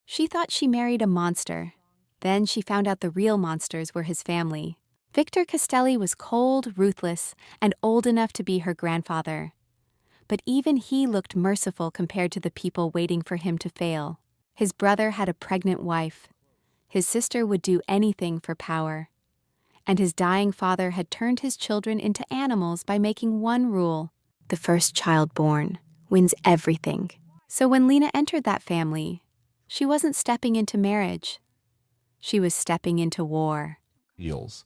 She thought she married a monster. Then she found out the real monsters were his family. Victor Castelli was cold, ruthless, and old enough to be her grandfather. But even he looked merciful compared to the people waiting for him to fail. His brother had a pregnant wife. His sister would do anything for power. And his dying father had turned his children into animals by making one rule: the first child born wins everything. So when Lena entered that family, she wasn't stepping into marriage. She was stepping into war. Heels.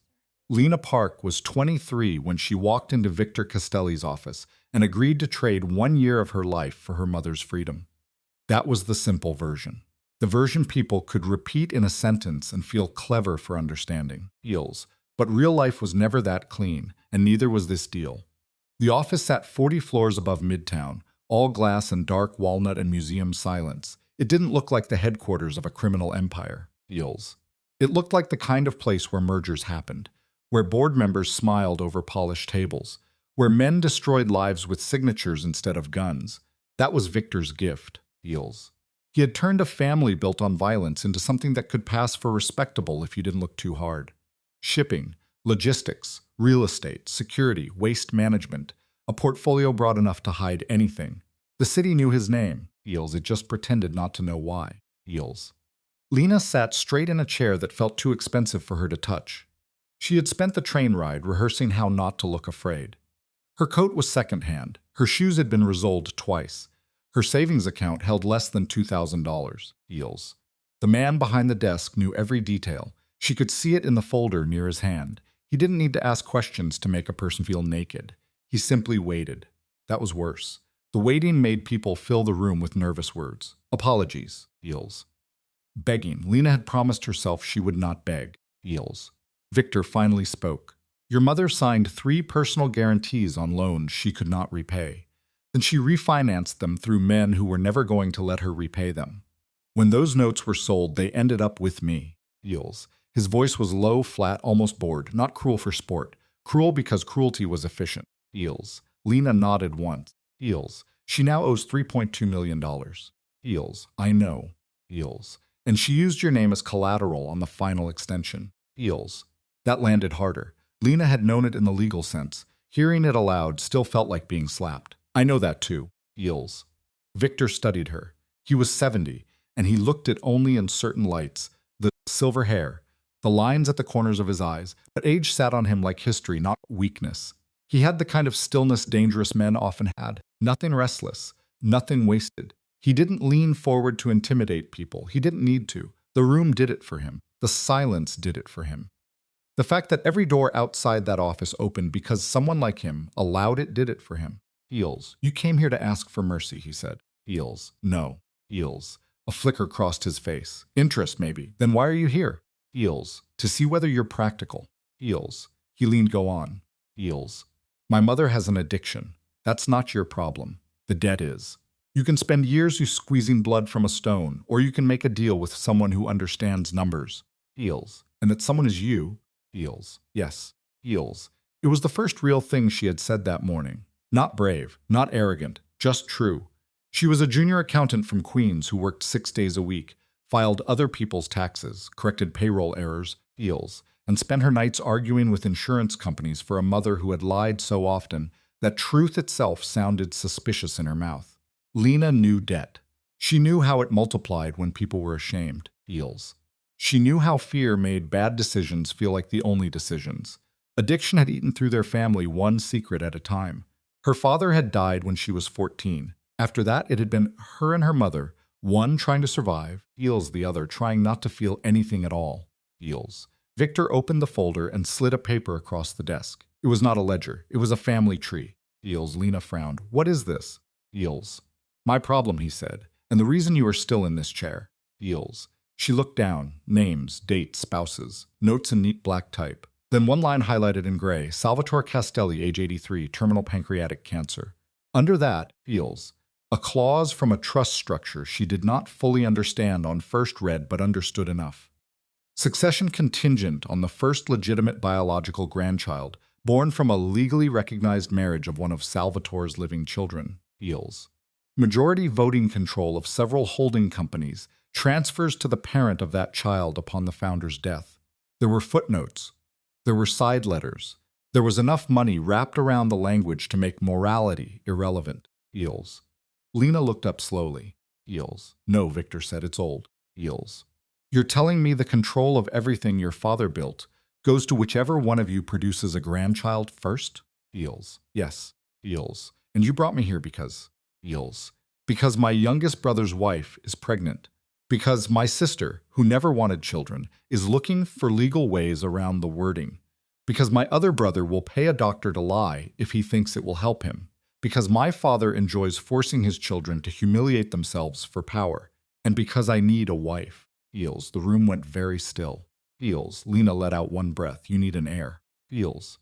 Lena Park was 23 when she walked into Victor Castelli's office and agreed to trade 1 year of her life for her mother's freedom. That was the simple version. The version people could repeat in a sentence and feel clever for understanding. Heels. But real life was never that clean, and neither was this deal. The office sat 40 floors above Midtown, all glass and dark walnut and museum silence. It didn't look like the headquarters of a criminal empire. Heels. It looked like the kind of place where mergers happened, where board members smiled over polished tables, where men destroyed lives with signatures instead of guns. That was Victor's gift. Heels. He had turned a family built on violence into something that could pass for respectable if you didn't look too hard. Shipping, logistics, real estate, security, waste management, a portfolio broad enough to hide anything. The city knew his name. Heels. It just pretended not to know why. Heels. Lena sat straight in a chair that felt too expensive for her to touch. She had spent the train ride rehearsing how not to look afraid. Her coat was secondhand. Her shoes had been resoled twice. Her savings account held less than $2,000. Heels. The man behind the desk knew every detail. She could see it in the folder near his hand. He didn't need to ask questions to make a person feel naked. He simply waited. That was worse. The waiting made people fill the room with nervous words. Apologies. Heels. Begging. Lena had promised herself she would not beg. Heels. Victor finally spoke. Your mother signed 3 personal guarantees on loans she could not repay. Then she refinanced them through men who were never going to let her repay them. When those notes were sold, they ended up with me. Heels. His voice was low, flat, almost bored, not cruel for sport. Cruel because cruelty was efficient. Heels. Lena nodded once. Heels. She now owes $3.2 million. Heels. I know. Heels. And she used your name as collateral on the final extension. Heels. That landed harder. Lena had known it in the legal sense. Hearing it aloud still felt like being slapped. I know that too. Heels. Victor studied her. He was 70, and he looked it only in certain lights. The silver hair, the lines at the corners of his eyes, but age sat on him like history, not weakness. He had the kind of stillness dangerous men often had. Nothing restless, nothing wasted. He didn't lean forward to intimidate people. He didn't need to. The room did it for him. The silence did it for him. The fact that every door outside that office opened because someone like him allowed it did it for him. Heels. You came here to ask for mercy, he said. Heels. No. Heels. A flicker crossed his face. Interest, maybe. Then why are you here? Heels. To see whether you're practical. Heels. He leaned go on. Heels. My mother has an addiction. That's not your problem. The debt is. You can spend years squeezing blood from a stone, or you can make a deal with someone who understands numbers. Heels. And that someone is you. Heels. Yes. Heels. It was the first real thing she had said that morning. Not brave, not arrogant, just true. She was a junior accountant from Queens who worked 6 days a week, filed other people's taxes, corrected payroll errors, Heels, and spent her nights arguing with insurance companies for a mother who had lied so often that truth itself sounded suspicious in her mouth. Lena knew debt. She knew how it multiplied when people were ashamed. Heels. She knew how fear made bad decisions feel like the only decisions. Addiction had eaten through their family one secret at a time. Her father had died when she was 14. After that, it had been her and her mother, one trying to survive, Heels the other trying not to feel anything at all. Heels. Victor opened the folder and slid a paper across the desk. It was not a ledger. It was a family tree. Heels. Lena frowned. What is this? Heels. My problem, he said, and the reason you are still in this chair. Heels. She looked down. Names, dates, spouses, notes in neat black type. Then one line highlighted in gray, Salvatore Castelli, age 83, terminal pancreatic cancer. Under that, Heels. A clause from a trust structure she did not fully understand on first read but understood enough. Succession contingent on the first legitimate biological grandchild, born from a legally recognized marriage of one of Salvatore's living children. Heels. Majority voting control of several holding companies, Transfers to the parent of that child upon the founder's death. There were footnotes. There were side letters. There was enough money wrapped around the language to make morality irrelevant. Eels. Lena looked up slowly. Eels. No, Victor said, it's old. Eels. You're telling me the control of everything your father built goes to whichever one of you produces a grandchild first? Eels. Yes. Eels. And you brought me here because... Eels. Because my youngest brother's wife is pregnant. Because my sister, who never wanted children, is looking for legal ways around the wording. Because my other brother will pay a doctor to lie if he thinks it will help him. Because my father enjoys forcing his children to humiliate themselves for power. And because I need a wife. Eels. The room went very still. Eels. Lena let out one breath. You need an heir. Eels.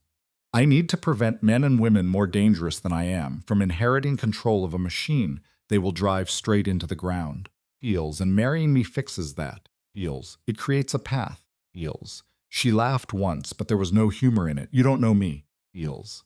I need to prevent men and women more dangerous than I am from inheriting control of a machine they will drive straight into the ground. Eels. And marrying me fixes that. Eels. It creates a path. Eels. She laughed once, but there was no humor in it. You don't know me. Eels.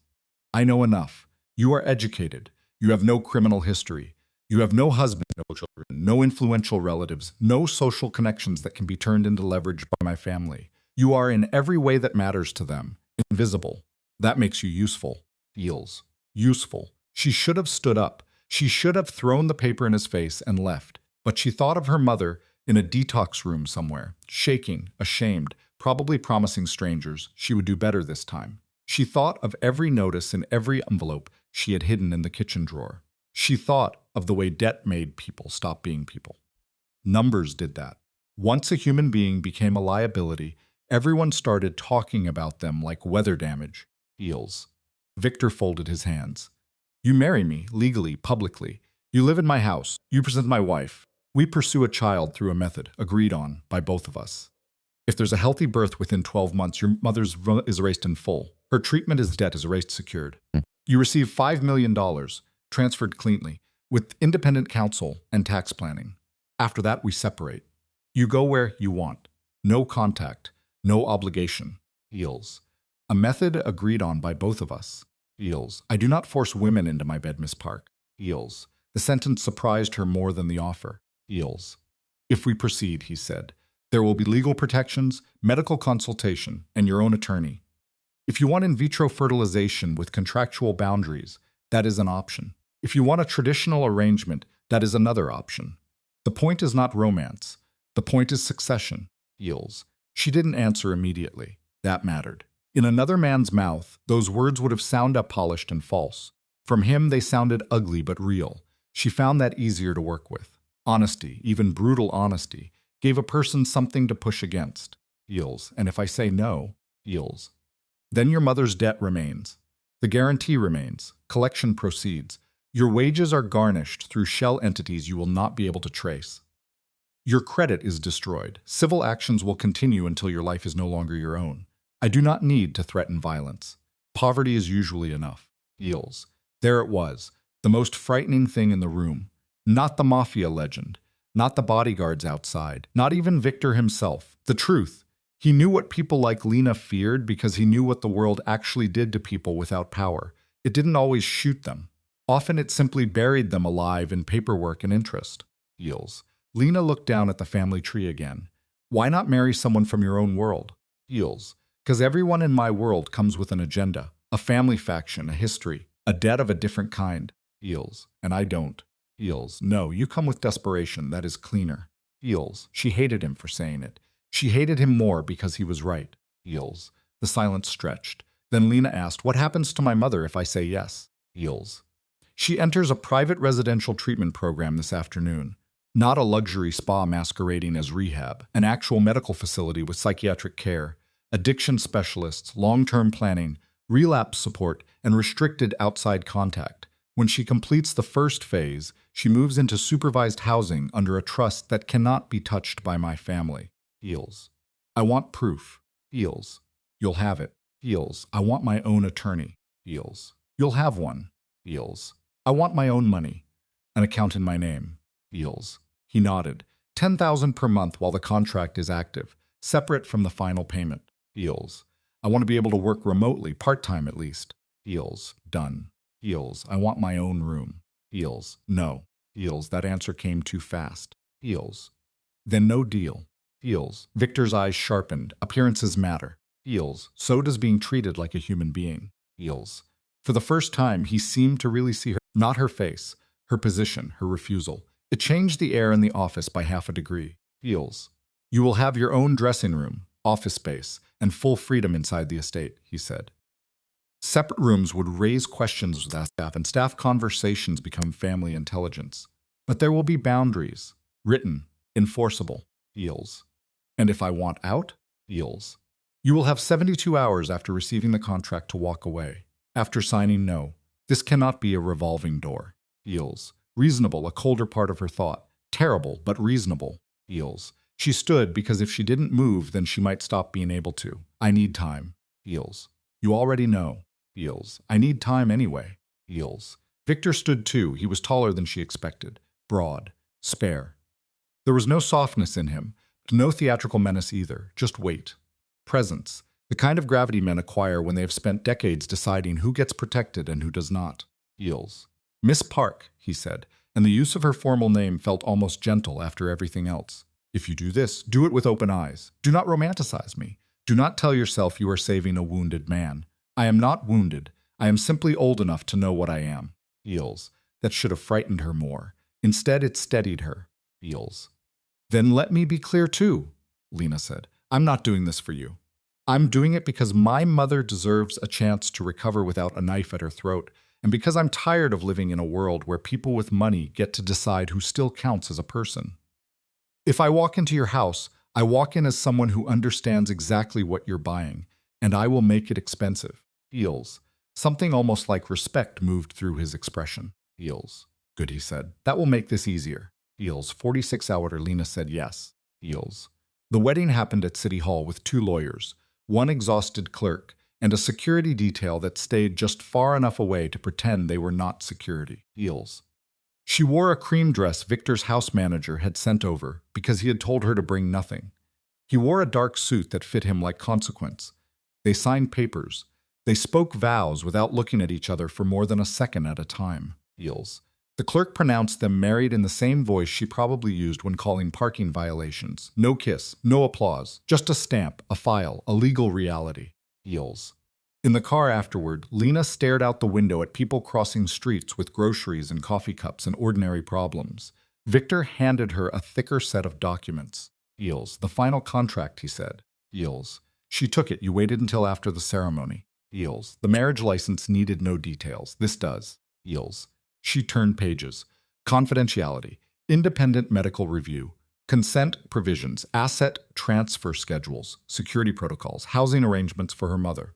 I know enough. You are educated. You have no criminal history. You have no husband, no children, no influential relatives, no social connections that can be turned into leverage by my family. You are in every way that matters to them. Invisible. That makes you useful. Eels. Useful. She should have stood up. She should have thrown the paper in his face and left. But she thought of her mother in a detox room somewhere, shaking, ashamed, probably promising strangers she would do better this time. She thought of every notice in every envelope she had hidden in the kitchen drawer. She thought of the way debt made people stop being people. Numbers did that. Once a human being became a liability, everyone started talking about them like weather damage. Eels. Victor folded his hands. You marry me, legally, publicly. You live in my house. You present my wife. We pursue a child through a method agreed on by both of us. If there's a healthy birth within 12 months, your mother's is erased in full. Her treatment as debt is erased secured. You receive $5 million, transferred cleanly, with independent counsel and tax planning. After that, we separate. You go where you want. No contact, no obligation. Eels. A method agreed on by both of us. Eels. I do not force women into my bed, Miss Park. Eels. The sentence surprised her more than the offer. Eels. If we proceed, he said, there will be legal protections, medical consultation, and your own attorney. If you want in vitro fertilization with contractual boundaries, that is an option. If you want a traditional arrangement, that is another option. The point is not romance. The point is succession. Eels. She didn't answer immediately. That mattered. In another man's mouth, those words would have sounded polished and false. From him, they sounded ugly but real. She found that easier to work with. Honesty, even brutal honesty, gave a person something to push against. Eels. And if I say no, Eels. Then your mother's debt remains. The guarantee remains. Collection proceeds. Your wages are garnished through shell entities you will not be able to trace. Your credit is destroyed. Civil actions will continue until your life is no longer your own. I do not need to threaten violence. Poverty is usually enough. Eels. There it was, the most frightening thing in the room. Not the Mafia legend, not the bodyguards outside, not even Victor himself. The truth. He knew what people like Lena feared because he knew what the world actually did to people without power. It didn't always shoot them. Often it simply buried them alive in paperwork and interest. Eels. Lena looked down at the family tree again. Why not marry someone from your own world? Eels. Because everyone in my world comes with an agenda, a family faction, a history, a debt of a different kind. Eels. And I don't. Eels. No, you come with desperation. That is cleaner. Eels. She hated him for saying it. She hated him more because he was right. Eels. The silence stretched. Then Lena asked, what happens to my mother if I say yes? Eels. She enters a private residential treatment program this afternoon. Not a luxury spa masquerading as rehab, an actual medical facility with psychiatric care, addiction specialists, long-term planning, relapse support, and restricted outside contact. When she completes the first phase, she moves into supervised housing under a trust that cannot be touched by my family. Eels. I want proof. Eels. You'll have it. Eels. I want my own attorney. Eels. You'll have one. Eels. I want my own money. An account in my name. Eels. He nodded. 10,000 per month while the contract is active, separate from the final payment. Eels. I want to be able to work remotely, part-time at least. Eels. Done. Eels. I want my own room. Eels. No. Eels. That answer came too fast. Eels. Then no deal. Feels. Victor's eyes sharpened. Appearances matter. Feels. So does being treated like a human being. Feels. For the first time, he seemed to really see her, not her face, her position, her refusal. It changed the air in the office by half a degree. Feels. You will have your own dressing room, office space, and full freedom inside the estate, he said. Separate rooms would raise questions with staff, and staff conversations become family intelligence. But there will be boundaries. Written. Enforceable. Feels. And if I want out? Feels. You will have 72 hours after receiving the contract to walk away. After signing no. This cannot be a revolving door. Feels. Reasonable, a colder part of her thought. Terrible, but reasonable. Feels. She stood because if she didn't move, then she might stop being able to. I need time. Feels. You already know. Feels. I need time anyway. Feels. Victor stood too. He was taller than she expected. Broad. Spare. There was no softness in him, but no theatrical menace either. Just weight. Presence. The kind of gravity men acquire when they have spent decades deciding who gets protected and who does not. Feels. Miss Park, he said, and the use of her formal name felt almost gentle after everything else. If you do this, do it with open eyes. Do not romanticize me. Do not tell yourself you are saving a wounded man. I am not wounded. I am simply old enough to know what I am. Feels. That should have frightened her more. Instead, it steadied her. Feels. Then let me be clear too, Lena said. I'm not doing this for you. I'm doing it because my mother deserves a chance to recover without a knife at her throat, and because I'm tired of living in a world where people with money get to decide who still counts as a person. If I walk into your house, I walk in as someone who understands exactly what you're buying, and I will make it expensive. Feels. Something almost like respect moved through his expression. Feels. Good, he said. That will make this easier. Feels. 46 hours, Lena said yes. Feels. The wedding happened at City Hall with 2 lawyers, one exhausted clerk, and a security detail that stayed just far enough away to pretend they were not security. Feels. She wore a cream dress Victor's house manager had sent over because he had told her to bring nothing. He wore a dark suit that fit him like consequence. They signed papers. They spoke vows without looking at each other for more than a second at a time. Feels. The clerk pronounced them married in the same voice she probably used when calling parking violations. No kiss, no applause, just a stamp, a file, a legal reality. Feels. In the car afterward, Lena stared out the window at people crossing streets with groceries and coffee cups and ordinary problems. Victor handed her a thicker set of documents. Feels. The final contract, he said. Feels. She took it. You waited until after the ceremony. Feels. The marriage license needed no details. This does. Feels. She turned pages. Confidentiality. Independent medical review. Consent provisions. Asset transfer schedules. Security protocols. Housing arrangements for her mother.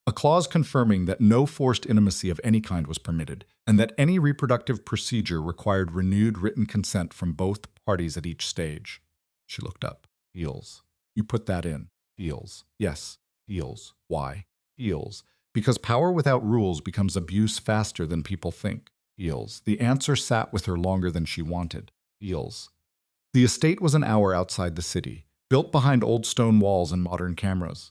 A clause confirming that no forced intimacy of any kind was permitted, and that any reproductive procedure required renewed written consent from both parties at each stage. She looked up. Feels. You put that in. Feels. Yes. Feels. Why? Feels. Because power without rules becomes abuse faster than people think. Feels. The answer sat with her longer than she wanted. Feels. The estate was an hour outside the city, built behind old stone walls and modern cameras.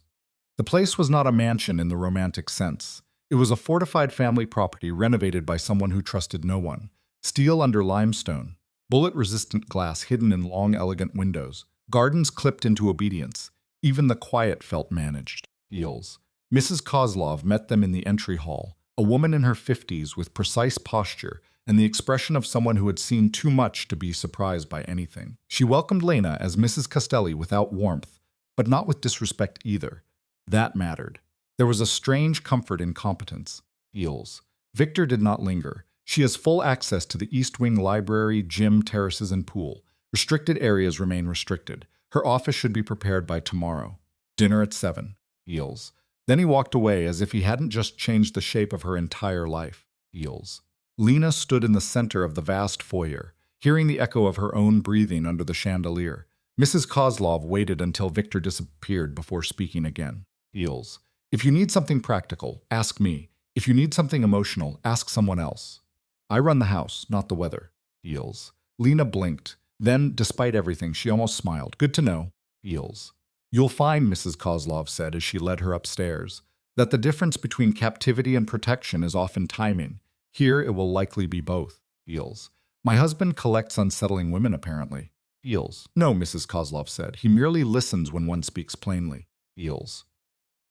The place was not a mansion in the romantic sense. It was a fortified family property renovated by someone who trusted no one. Steel under limestone, bullet-resistant glass hidden in long, elegant windows, gardens clipped into obedience. Even the quiet felt managed. Feels. Mrs. Kozlov met them in the entry hall, a woman in her 50s with precise posture and the expression of someone who had seen too much to be surprised by anything. She welcomed Lena as Mrs. Castelli without warmth, but not with disrespect either. That mattered. There was a strange comfort in competence. Feels. Victor did not linger. She has full access to the East Wing library, gym, terraces, and pool. Restricted areas remain restricted. Her office should be prepared by tomorrow. Dinner at 7. Feels. Then he walked away as if he hadn't just changed the shape of her entire life. Feels. Lena stood in the center of the vast foyer, hearing the echo of her own breathing under the chandelier. Mrs. Kozlov waited until Victor disappeared before speaking again. Feels. If you need something practical, ask me. If you need something emotional, ask someone else. I run the house, not the weather. Feels. Lena blinked. Then, despite everything, she almost smiled. Good to know. Feels. You'll find, Mrs. Kozlov said as she led her upstairs, that the difference between captivity and protection is often timing. Here, it will likely be both. Feels. My husband collects unsettling women, apparently. Feels. No, Mrs. Kozlov said. He merely listens when one speaks plainly. Feels.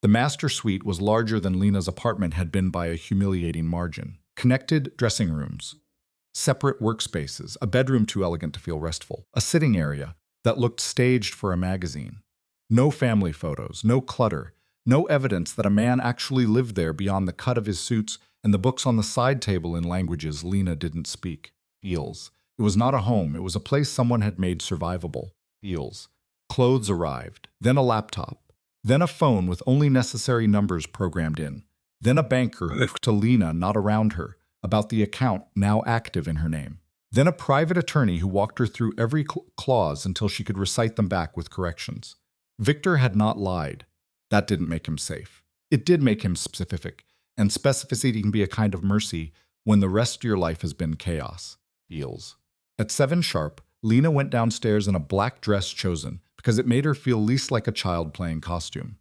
The master suite was larger than Lena's apartment had been by a humiliating margin. Connected dressing rooms, separate workspaces, a bedroom too elegant to feel restful, a sitting area that looked staged for a magazine. No family photos, no clutter, no evidence that a man actually lived there beyond the cut of his suits and the books on the side table in languages Lena didn't speak. Feels. It was not a home, it was a place someone had made survivable. Feels. Clothes arrived, then a laptop, then a phone with only necessary numbers programmed in, then a banker who to Lena, not around her, about the account now active in her name. Then a private attorney who walked her through every clause until she could recite them back with corrections. Victor had not lied. That didn't make him safe. It did make him specific, and specificity can be a kind of mercy when the rest of your life has been chaos. Feels. At 7 sharp, Lena went downstairs in a black dress chosen because it made her feel least like a child playing costume.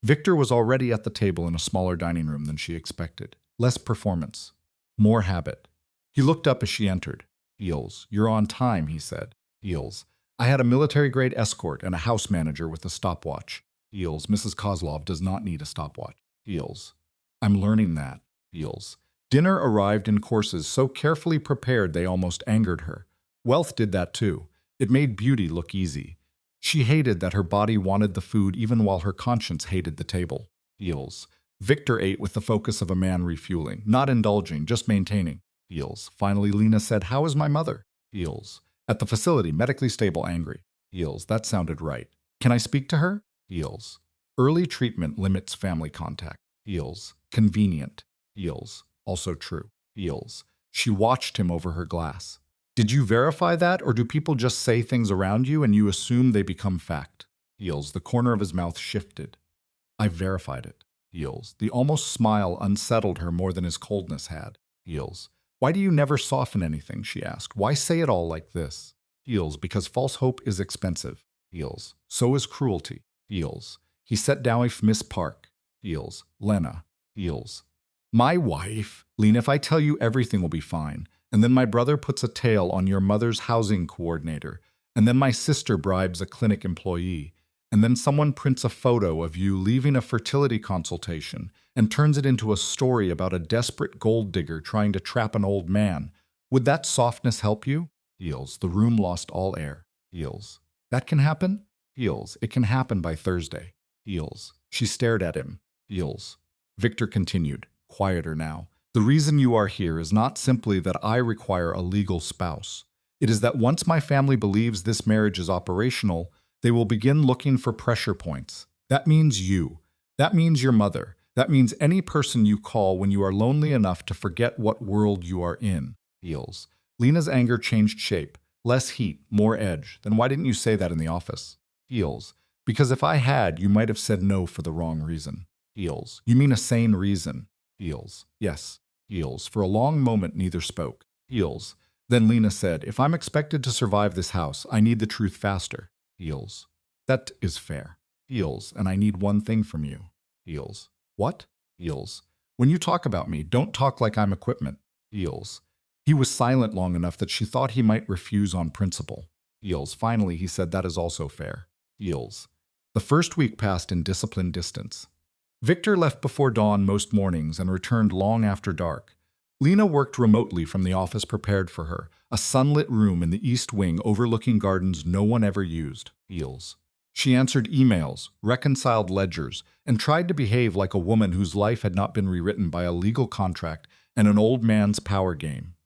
Victor was already at the table in a smaller dining room than she expected. Less performance. More habit. He looked up as she entered. Feels. You're on time, he said. Feels. I had a military-grade escort and a house manager with a stopwatch. Feels. Mrs. Kozlov does not need a stopwatch. Feels. I'm learning that. Feels. Dinner arrived in courses so carefully prepared they almost angered her. Wealth did that too. It made beauty look easy. She hated that her body wanted the food even while her conscience hated the table. Feels. Victor ate with the focus of a man refueling, not indulging, just maintaining. Feels. Finally, Lena said, "How is my mother?" Feels. At the facility, medically stable, angry. Feels. That sounded right. Can I speak to her? Feels. Early treatment limits family contact. Feels. Convenient. Feels. Also true. Feels. She watched him over her glass. Did you verify that, or do people just say things around you and you assume they become fact? Feels. The corner of his mouth shifted. I verified it. Feels. The almost smile unsettled her more than his coldness had. Feels. Why do you never soften anything, she asked. Why say it all like this? Feels. Because false hope is expensive. Feels. So is cruelty. Feels. He set down Miss Park. Feels. Lena. Feels. My wife. Lena, if I tell you everything will be fine, and then my brother puts a tail on your mother's housing coordinator, and then my sister bribes a clinic employee, and then someone prints a photo of you leaving a fertility consultation and turns it into a story about a desperate gold digger trying to trap an old man. Would that softness help you? Feels. The room lost all air. Feels. That can happen? Feels. It can happen by Thursday. Feels. She stared at him. Feels. Victor continued, quieter now. The reason you are here is not simply that I require a legal spouse. It is that once my family believes this marriage is operational, they will begin looking for pressure points. That means you. That means your mother. That means any person you call when you are lonely enough to forget what world you are in. Feels. Lena's anger changed shape. Less heat, more edge. Then why didn't you say that in the office? Feels. Because if I had, you might have said no for the wrong reason. Feels. You mean a sane reason? Feels. Yes. Feels. For a long moment, neither spoke. Feels. Then Lena said, if I'm expected to survive this house, I need the truth faster. Feels. That is fair. Feels. And I need one thing from you. Feels. What? Feels. When you talk about me, don't talk like I'm equipment. Feels. He was silent long enough that she thought he might refuse on principle. Feels. Finally, he said, that is also fair. Feels. The first week passed in disciplined distance. Victor left before dawn most mornings and returned long after dark. Lena worked remotely from the office prepared for her, a sunlit room in the east wing overlooking gardens no one ever used. Feels. She answered emails, reconciled ledgers, and tried to behave like a woman whose life had not been rewritten by a legal contract and an old man's power game.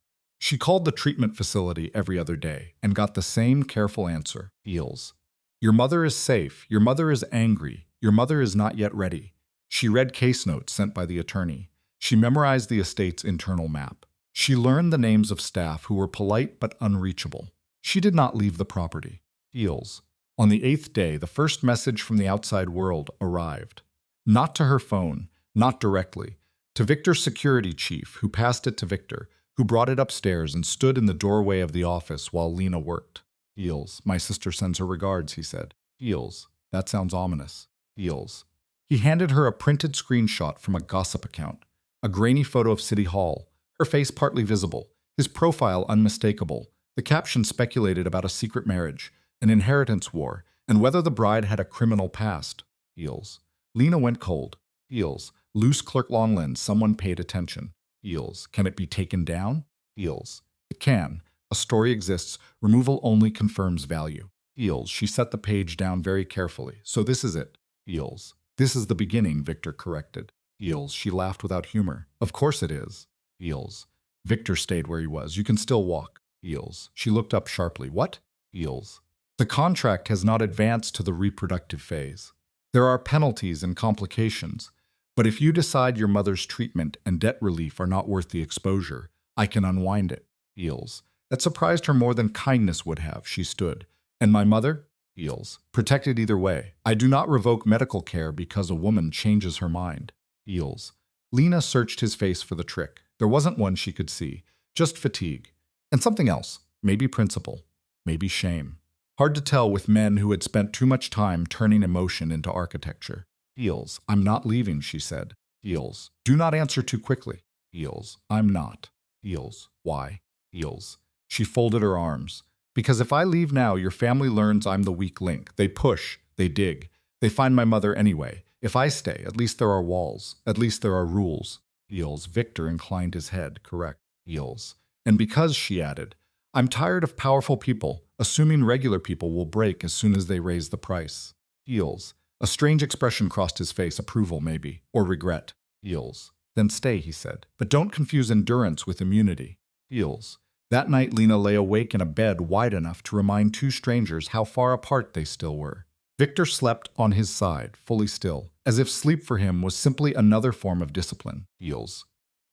She called the treatment facility every other day and got the same careful answer. Feels. Your mother is safe. Your mother is angry. Your mother is not yet ready. She read case notes sent by the attorney. She memorized the estate's internal map. She learned the names of staff who were polite but unreachable. She did not leave the property. Feels. On the 8th day, the first message from the outside world arrived. Not to her phone, not directly. To Victor's security chief, who passed it to Victor, who brought it upstairs and stood in the doorway of the office while Lena worked. Feels. My sister sends her regards, he said. Feels. That sounds ominous. Feels. He handed her a printed screenshot from a gossip account. A grainy photo of City Hall, her face partly visible, his profile unmistakable, The caption speculated about a secret marriage, an inheritance war, and whether the bride had a criminal past. Heels. Lena went cold. Heels. Loose clerk long lens, someone paid attention. Heels. Can it be taken down? Heels. It can. A story exists. Removal only confirms value. Heels. She set the page down very carefully. So this is it. Heels. This is the beginning, Victor corrected. Heels. She laughed without humor. Of course it is. Heels. Victor stayed where he was. You can still walk. Heels. She looked up sharply. What? Heels. The contract has not advanced to the reproductive phase. There are penalties and complications. But if you decide your mother's treatment and debt relief are not worth the exposure, I can unwind it. Heels. That surprised her more than kindness would have. She stood. And my mother? Heels. Protected either way. I do not revoke medical care because a woman changes her mind. Heels. Lena searched his face for the trick. There wasn't one she could see. Just fatigue. And something else. Maybe principle. Maybe shame. Hard to tell with men who had spent too much time turning emotion into architecture. Heels. I'm not leaving, she said. Heels. Do not answer too quickly. Heels. I'm not. Heels. Why? Heels. She folded her arms. Because if I leave now, your family learns I'm the weak link. They push. They dig. They find my mother anyway. If I stay, at least there are walls. At least there are rules. Heels. Victor inclined his head. Correct. Heels. And because, she added, I'm tired of powerful people, assuming regular people will break as soon as they raise the price. Heels. A strange expression crossed his face, approval maybe, or regret. Heels. Then stay, he said. But don't confuse endurance with immunity. Heels. That night Lena lay awake in a bed wide enough to remind two strangers how far apart they still were. Victor slept on his side, fully still, as if sleep for him was simply another form of discipline. Heels.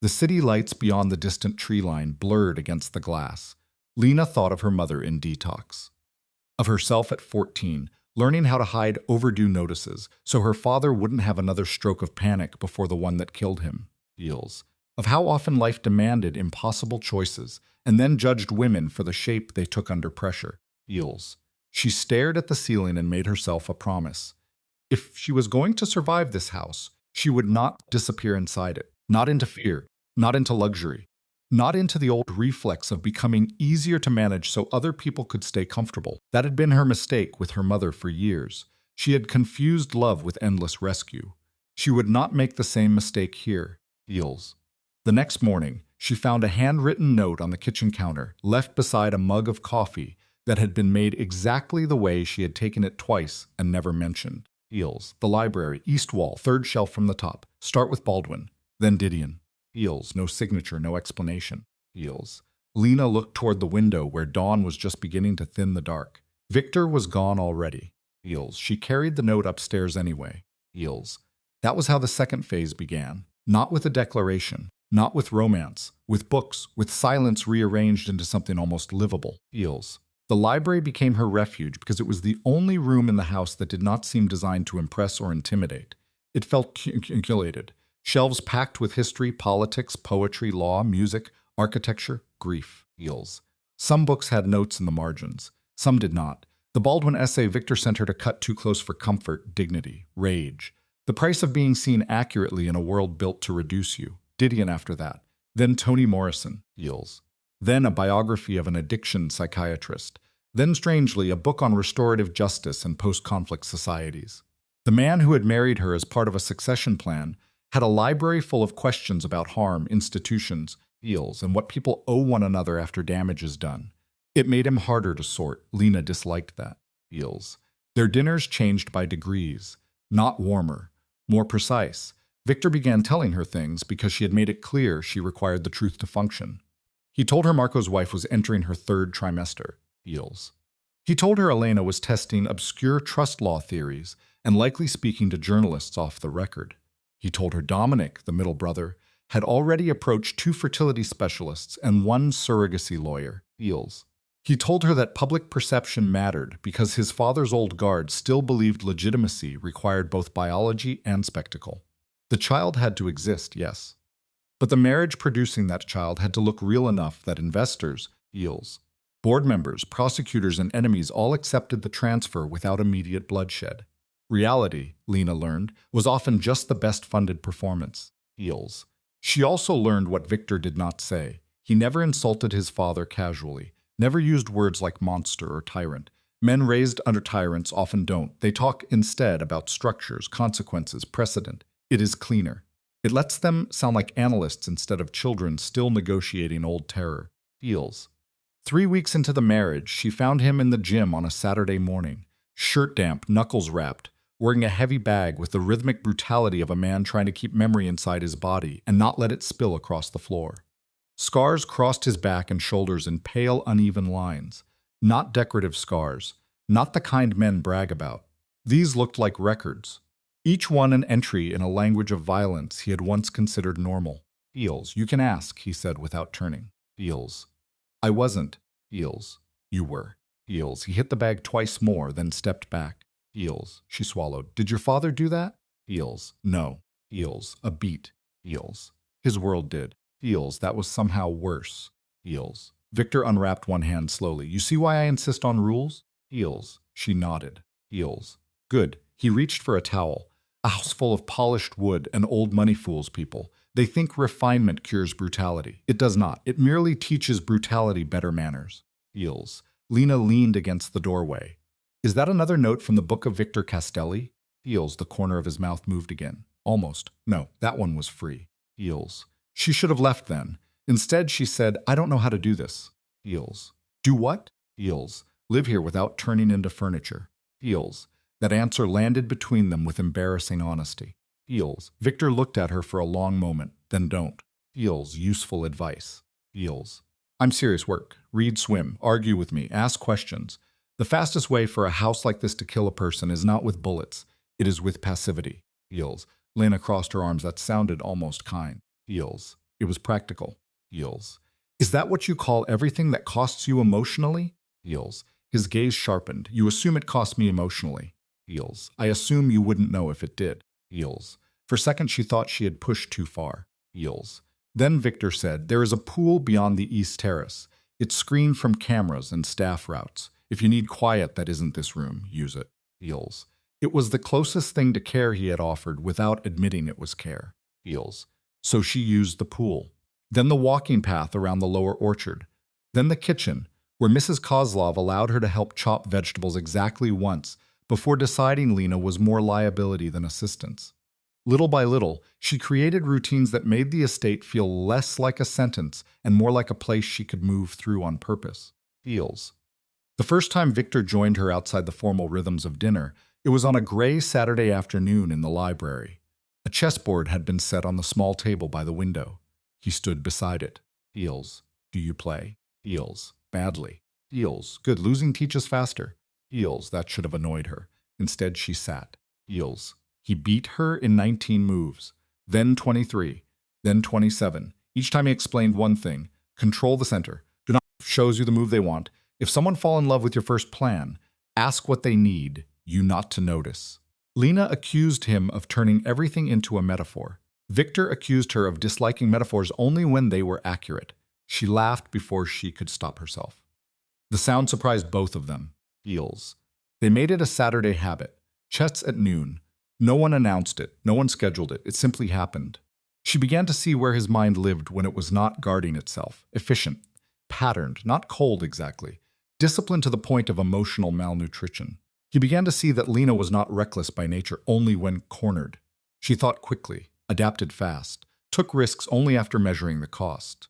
The city lights beyond the distant tree line blurred against the glass. Lena thought of her mother in detox. Of herself at 14, learning how to hide overdue notices so her father wouldn't have another stroke of panic before the one that killed him. Heels. Of how often life demanded impossible choices and then judged women for the shape they took under pressure. Heels. She stared at the ceiling and made herself a promise. If she was going to survive this house, she would not disappear inside it. Not into fear, not into luxury, not into the old reflex of becoming easier to manage so other people could stay comfortable. That had been her mistake with her mother for years. She had confused love with endless rescue. She would not make the same mistake here. Heels. The next morning, she found a handwritten note on the kitchen counter, left beside a mug of coffee that had been made exactly the way she had taken it twice and never mentioned. Heels. The library, east wall, third shelf from the top. Start with Baldwin, then Didion. Heels. No signature, no explanation. Heels. Lena looked toward the window where dawn was just beginning to thin the dark. Victor was gone already. Heels. She carried the note upstairs anyway. Heels. That was how the second phase began. Not with a declaration, not with romance, with books, with silence rearranged into something almost livable. Heels. The library became her refuge because it was the only room in the house that did not seem designed to impress or intimidate. It felt curated. Shelves packed with history, politics, poetry, law, music, architecture, grief. Heels. Some books had notes in the margins. Some did not. The Baldwin essay Victor sent her to cut too close for comfort, dignity, rage. The price of being seen accurately in a world built to reduce you. Didion after that. Then Toni Morrison. Heels. Then a biography of an addiction psychiatrist. Then, strangely, a book on restorative justice and post-conflict societies. The man who had married her as part of a succession plan had a library full of questions about harm, institutions, Heels, and what people owe one another after damage is done. It made him harder to sort. Lena disliked that. Heels. Their dinners changed by degrees. Not warmer. More precise. Victor began telling her things because she had made it clear she required the truth to function. He told her Marco's wife was entering her third trimester. Heels. He told her Elena was testing obscure trust law theories and likely speaking to journalists off the record. He told her Dominic, the middle brother, had already approached 2 fertility specialists and 1 surrogacy lawyer. Heels. He told her that public perception mattered because his father's old guard still believed legitimacy required both biology and spectacle. The child had to exist, yes. But the marriage producing that child had to look real enough that investors, Heels, board members, prosecutors, and enemies all accepted the transfer without immediate bloodshed. Reality, Lena learned, was often just the best-funded performance. Heels. She also learned what Victor did not say. He never insulted his father casually, Never used words like monster or tyrant. Men raised under tyrants often don't. They talk instead about structures, consequences, precedent. It is cleaner. It lets them sound like analysts instead of children still negotiating old terror. Feels. 3 weeks into the marriage, she found him in the gym on a Saturday morning, shirt damp, knuckles wrapped, wearing a heavy bag with the rhythmic brutality of a man trying to keep memory inside his body and not let it spill across the floor. Scars crossed his back and shoulders in pale, uneven lines. Not decorative scars, not the kind men brag about. These looked like records. Each one an entry in a language of violence he had once considered normal. Feels. You can ask, he said without turning. Feels. I wasn't. Feels. You were. Feels. He hit the bag twice more, then stepped back. Feels. She swallowed. Did your father do that? Feels. No. Feels. A beat. Feels. His world did. Feels. That was somehow worse. Feels. Victor unwrapped one hand slowly. You see why I insist on rules? Feels. She nodded. Feels. Good. He reached for a towel. A house full of polished wood and old money fools people. They think refinement cures brutality. It does not. It merely teaches brutality better manners. Feels. Lena leaned against the doorway. Is that another note from the book of Victor Castelli? Feels. The corner of his mouth moved again. Almost. No, that one was free. Feels. She should have left then. Instead, she said, I don't know how to do this. Feels. Do what? Feels. Live here without turning into furniture. Feels. That answer landed between them with embarrassing honesty. Feels. Victor looked at her for a long moment, then don't. Feels. Useful advice. Feels. I'm serious work. Read, swim, argue with me, ask questions. The fastest way for a house like this to kill a person is not with bullets. It is with passivity. Feels. Lena crossed her arms. That sounded almost kind. Feels. It was practical. Feels. Is that what you call everything that costs you emotionally? Feels. His gaze sharpened. You assume it cost me emotionally. Feels. I assume you wouldn't know if it did. Feels. For a second she thought she had pushed too far. Feels. Then Victor said, there is a pool beyond the East Terrace. It's screened from cameras and staff routes. If you need quiet that isn't this room, use it. Feels. It was the closest thing to care he had offered without admitting it was care. Feels. So she used the pool. Then the walking path around the lower orchard. Then the kitchen, where Mrs. Kozlov allowed her to help chop vegetables exactly once before deciding Lena was more liability than assistance. Little by little, she created routines that made the estate feel less like a sentence and more like a place she could move through on purpose. Feels. The first time Victor joined her outside the formal rhythms of dinner, it was on a gray Saturday afternoon in the library. A chessboard had been set on the small table by the window. He stood beside it. Feels. Do you play? Feels. Badly. Feels. Good. Losing teaches faster. Feels. That should have annoyed her. Instead, she sat. Feels. He beat her in 19 moves. Then 23. Then 27. Each time he explained one thing. Control the center. Do not shows you the move they want. If someone fall in love with your first plan, ask what they need you not to notice. Lena accused him of turning everything into a metaphor. Victor accused her of disliking metaphors only when they were accurate. She laughed before she could stop herself. The sound surprised both of them. Feels. They made it a Saturday habit. Chess at noon. No one announced it. No one scheduled it. It simply happened. She began to see where his mind lived when it was not guarding itself. Efficient. Patterned. Not cold exactly. Disciplined to the point of emotional malnutrition. He began to see that Lena was not reckless by nature only when cornered. She thought quickly, adapted fast, took risks only after measuring the cost.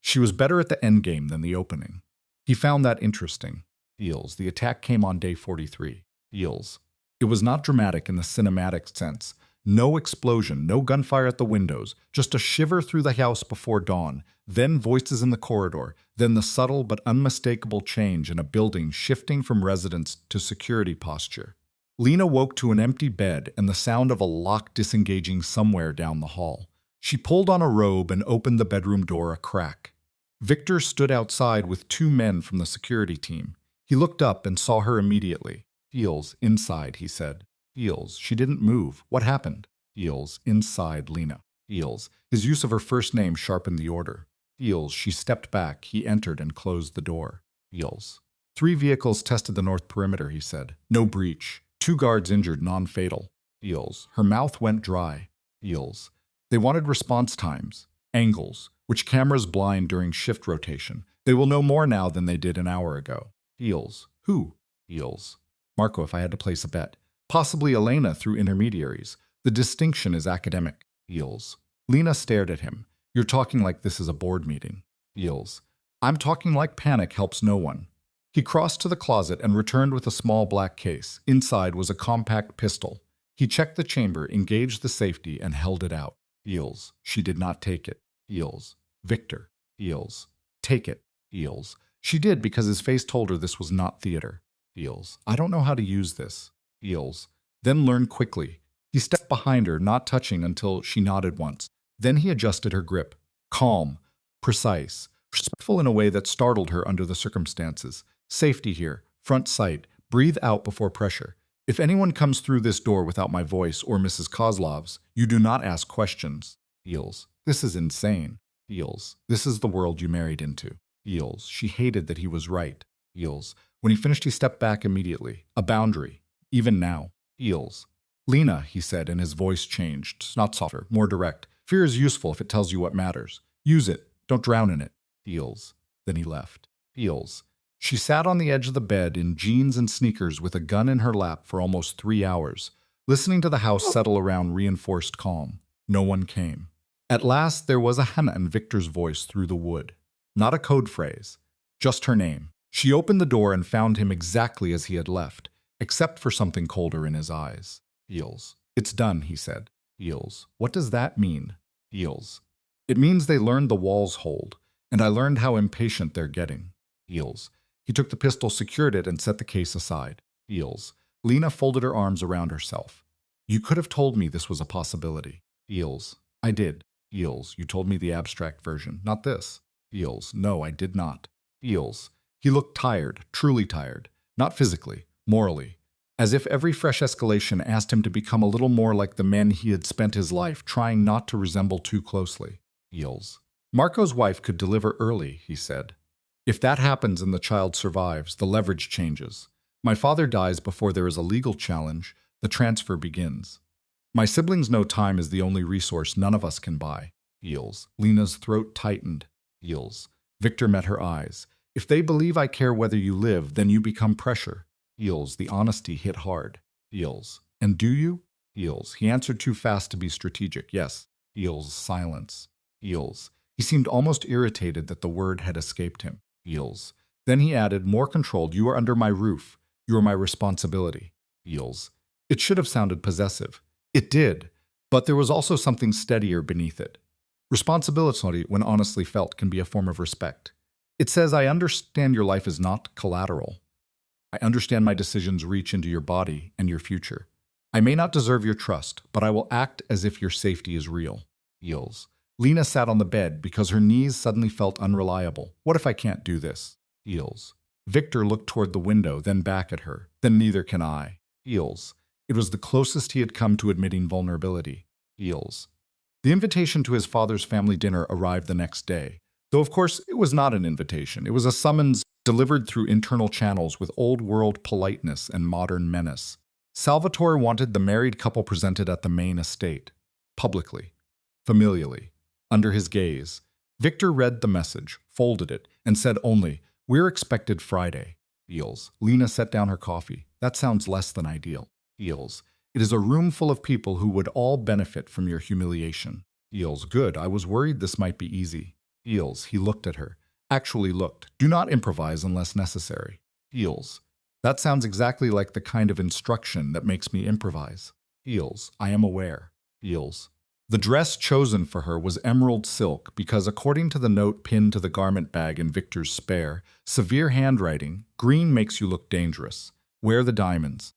She was better at the endgame than the opening. He found that interesting. Feels. The attack came on day 43. Feels. It was not dramatic in the cinematic sense. No explosion, no gunfire at the windows, just a shiver through the house before dawn, then voices in the corridor, then the subtle but unmistakable change in a building shifting from residence to security posture. Lena woke to an empty bed and the sound of a lock disengaging somewhere down the hall. She pulled on a robe and opened the bedroom door a crack. Victor stood outside with 2 men from the security team. He looked up and saw her immediately. Feels. Inside, he said. Feels. She didn't move. What happened? Feels. Inside Lena. Feels. His use of her first name sharpened the order. Feels. She stepped back. He entered and closed the door. Feels. 3 vehicles tested the north perimeter, he said. No breach. 2 guards injured, non-fatal. Feels. Her mouth went dry. Feels. They wanted response times. Angles, which cameras blind during shift rotation. They will know more now than they did an hour ago. Heals. Who? Heals. Marco, if I had to place a bet. Possibly Elena through intermediaries. The distinction is academic. Heals. Lena stared at him. You're talking like this is a board meeting. Heals. I'm talking like panic helps no one. He crossed to the closet and returned with a small black case. Inside was a compact pistol. He checked the chamber, engaged the safety, and held it out. Heals. She did not take it. Heals. Victor. Heals. Take it. Heals. She did because his face told her this was not theater. Heals. I don't know how to use this. Heals. Then learn quickly. He stepped behind her, not touching until she nodded once. Then he adjusted her grip. Calm. Precise. Respectful in a way that startled her under the circumstances. Safety here. Front sight. Breathe out before pressure. If anyone comes through this door without my voice or Mrs. Kozlov's, you do not ask questions. Heals. This is insane. Heals. This is the world you married into. Heals. She hated that he was right. Heals. When he finished, he stepped back immediately. A boundary. Even now. Heals. Lena, he said, and his voice changed. Not softer, more direct. Fear is useful if it tells you what matters. Use it. Don't drown in it. Heals. Then he left. Heals. She sat on the edge of the bed in jeans and sneakers with a gun in her lap for almost 3 hours, listening to the house settle around reinforced calm. No one came. At last, there was a Hannah and Victor's voice through the wood. Not a code phrase. Just her name. She opened the door and found him exactly as he had left, except for something colder in his eyes. Heals. It's done, he said. Heals. What does that mean? Heals. It means they learned the walls hold, and I learned how impatient they're getting. Heals. He took the pistol, secured it, and set the case aside. Heals. Lena folded her arms around herself. You could have told me this was a possibility. Heals. I did. Heals. You told me the abstract version, not this. Heals. No, I did not. Heals. He looked tired, truly tired. Not physically, morally. As if every fresh escalation asked him to become a little more like the men he had spent his life trying not to resemble too closely. Heals. Marco's wife could deliver early, he said. If that happens and the child survives, the leverage changes. My father dies before there is a legal challenge. The transfer begins. My siblings know time is the only resource none of us can buy. Heals. Lena's throat tightened. Heals. Victor met her eyes. If they believe I care whether you live, then you become pressure. Heals. The honesty hit hard. Heals. And do you? Heals. He answered too fast to be strategic. Yes. Heals. Silence. Heals. He seemed almost irritated that the word had escaped him. Heals. Then he added, more controlled, you are under my roof. You are my responsibility. Heals. It should have sounded possessive. It did, but there was also something steadier beneath it. Responsibility, when honestly felt, can be a form of respect. It says, I understand your life is not collateral. I understand my decisions reach into your body and your future. I may not deserve your trust, but I will act as if your safety is real. Heals. Lena sat on the bed because her knees suddenly felt unreliable. What if I can't do this? Heals. Victor looked toward the window, then back at her. Then neither can I. Heals. It was the closest he had come to admitting vulnerability. Heals. The invitation to his father's family dinner arrived the next day. Though, of course, it was not an invitation. It was a summons delivered through internal channels with old-world politeness and modern menace. Salvatore wanted the married couple presented at the main estate. Publicly. Familially. Under his gaze. Victor read the message, folded it, and said only, we're expected Friday. Heals. Lena set down her coffee. That sounds less than ideal. Heals. It is a room full of people who would all benefit from your humiliation. Heals. Good. I was worried this might be easy. Heals. He looked at her. Actually looked. Do not improvise unless necessary. Heals. That sounds exactly like the kind of instruction that makes me improvise. Heals. I am aware. Heals. The dress chosen for her was emerald silk because, according to the note pinned to the garment bag in Victor's spare, severe handwriting, green makes you look dangerous. Wear the diamonds.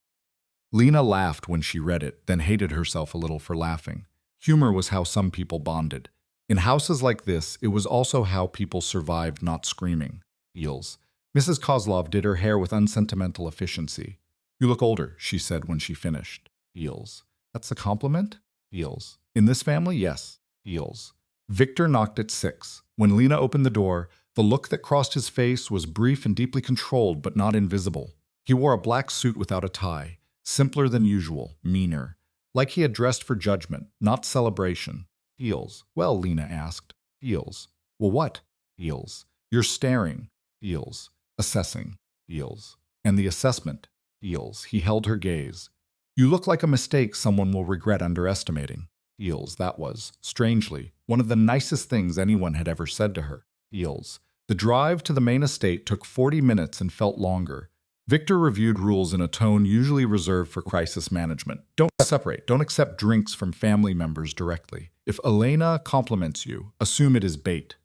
Lena laughed when she read it, then hated herself a little for laughing. Humor was how some people bonded. In houses like this, it was also how people survived not screaming. Heals. Mrs. Kozlov did her hair with unsentimental efficiency. You look older, she said when she finished. Heals. That's a compliment? Heals. In this family, yes. Heals. Victor knocked at 6. When Lena opened the door, the look that crossed his face was brief and deeply controlled, but not invisible. He wore a black suit without a tie, simpler than usual, meaner. Like he had dressed for judgment, not celebration. Heals. Well, Lena asked. Heals. Well, what? Heals. You're staring, feels, assessing, feels, and the assessment, feels. He held her gaze. You look like a mistake someone will regret underestimating. Feels, that was, strangely, one of the nicest things anyone had ever said to her. Feels. The drive to the main estate took 40 minutes and felt longer. Victor reviewed rules in a tone usually reserved for crisis management. Don't separate. Don't accept drinks from family members directly. If Elena compliments you, assume it is bait.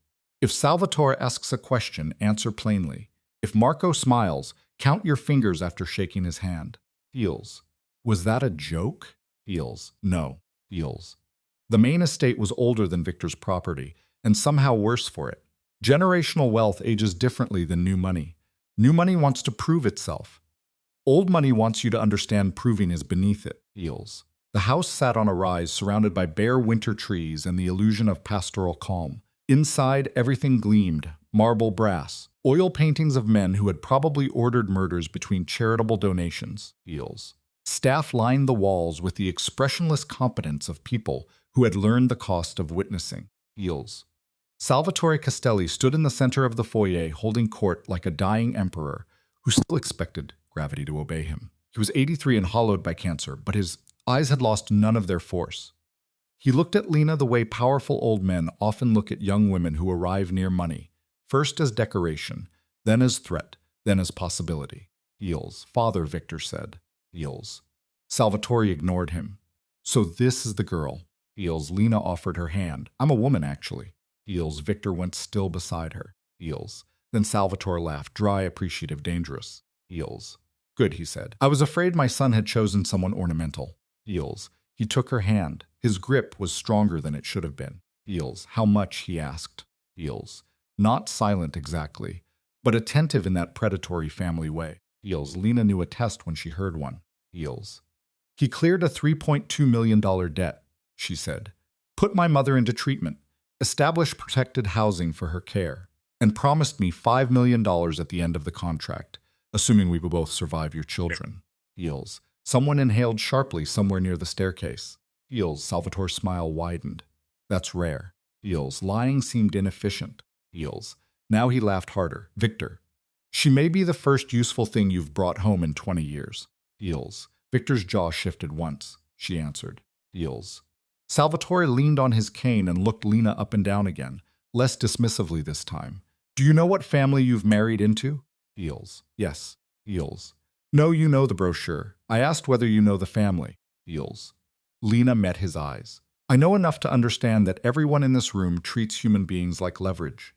If Salvatore asks a question, answer plainly. If Marco smiles, count your fingers after shaking his hand. Feels. Was that a joke? Feels. No. Feels. The main estate was older than Victor's property, and somehow worse for it. Generational wealth ages differently than new money. New money wants to prove itself. Old money wants you to understand proving is beneath it. Feels. The house sat on a rise surrounded by bare winter trees and the illusion of pastoral calm. Inside, everything gleamed, marble brass, oil paintings of men who had probably ordered murders between charitable donations. Feels. Staff lined the walls with the expressionless competence of people who had learned the cost of witnessing. Feels. Salvatore Castelli stood in the center of the foyer holding court like a dying emperor who still expected gravity to obey him. He was 83 and hollowed by cancer, but his eyes had lost none of their force. He looked at Lena the way powerful old men often look at young women who arrive near money, first as decoration, then as threat, then as possibility. Feels. Father, Victor said. Feels. Salvatore ignored him. So this is the girl. Feels. Lena offered her hand. I'm a woman, actually. Feels. Victor went still beside her. Feels. Then Salvatore laughed, dry, appreciative, dangerous. Feels. Good, he said. I was afraid my son had chosen someone ornamental. Feels. He took her hand. His grip was stronger than it should have been. Feels. How much, he asked. Feels. Not silent exactly, but attentive in that predatory family way. Feels. Lena knew a test when she heard one. Feels. He cleared a $3.2 million debt, she said. Put my mother into treatment. Established protected housing for her care, and promised me $5 million at the end of the contract, assuming we will both survive your children. Feels. Someone inhaled sharply somewhere near the staircase. Feels. Salvatore's smile widened. That's rare. Feels. Lying seemed inefficient. Feels. Now he laughed harder. Victor. She may be the first useful thing you've brought home in 20 years. Feels. Victor's jaw shifted once. She answered. Feels. Salvatore leaned on his cane and looked Lena up and down again, less dismissively this time. Do you know what family you've married into? Feels. Yes. Feels. No, you know the brochure. I asked whether you know the family. Feels. Lena met his eyes. I know enough to understand that everyone in this room treats human beings like leverage.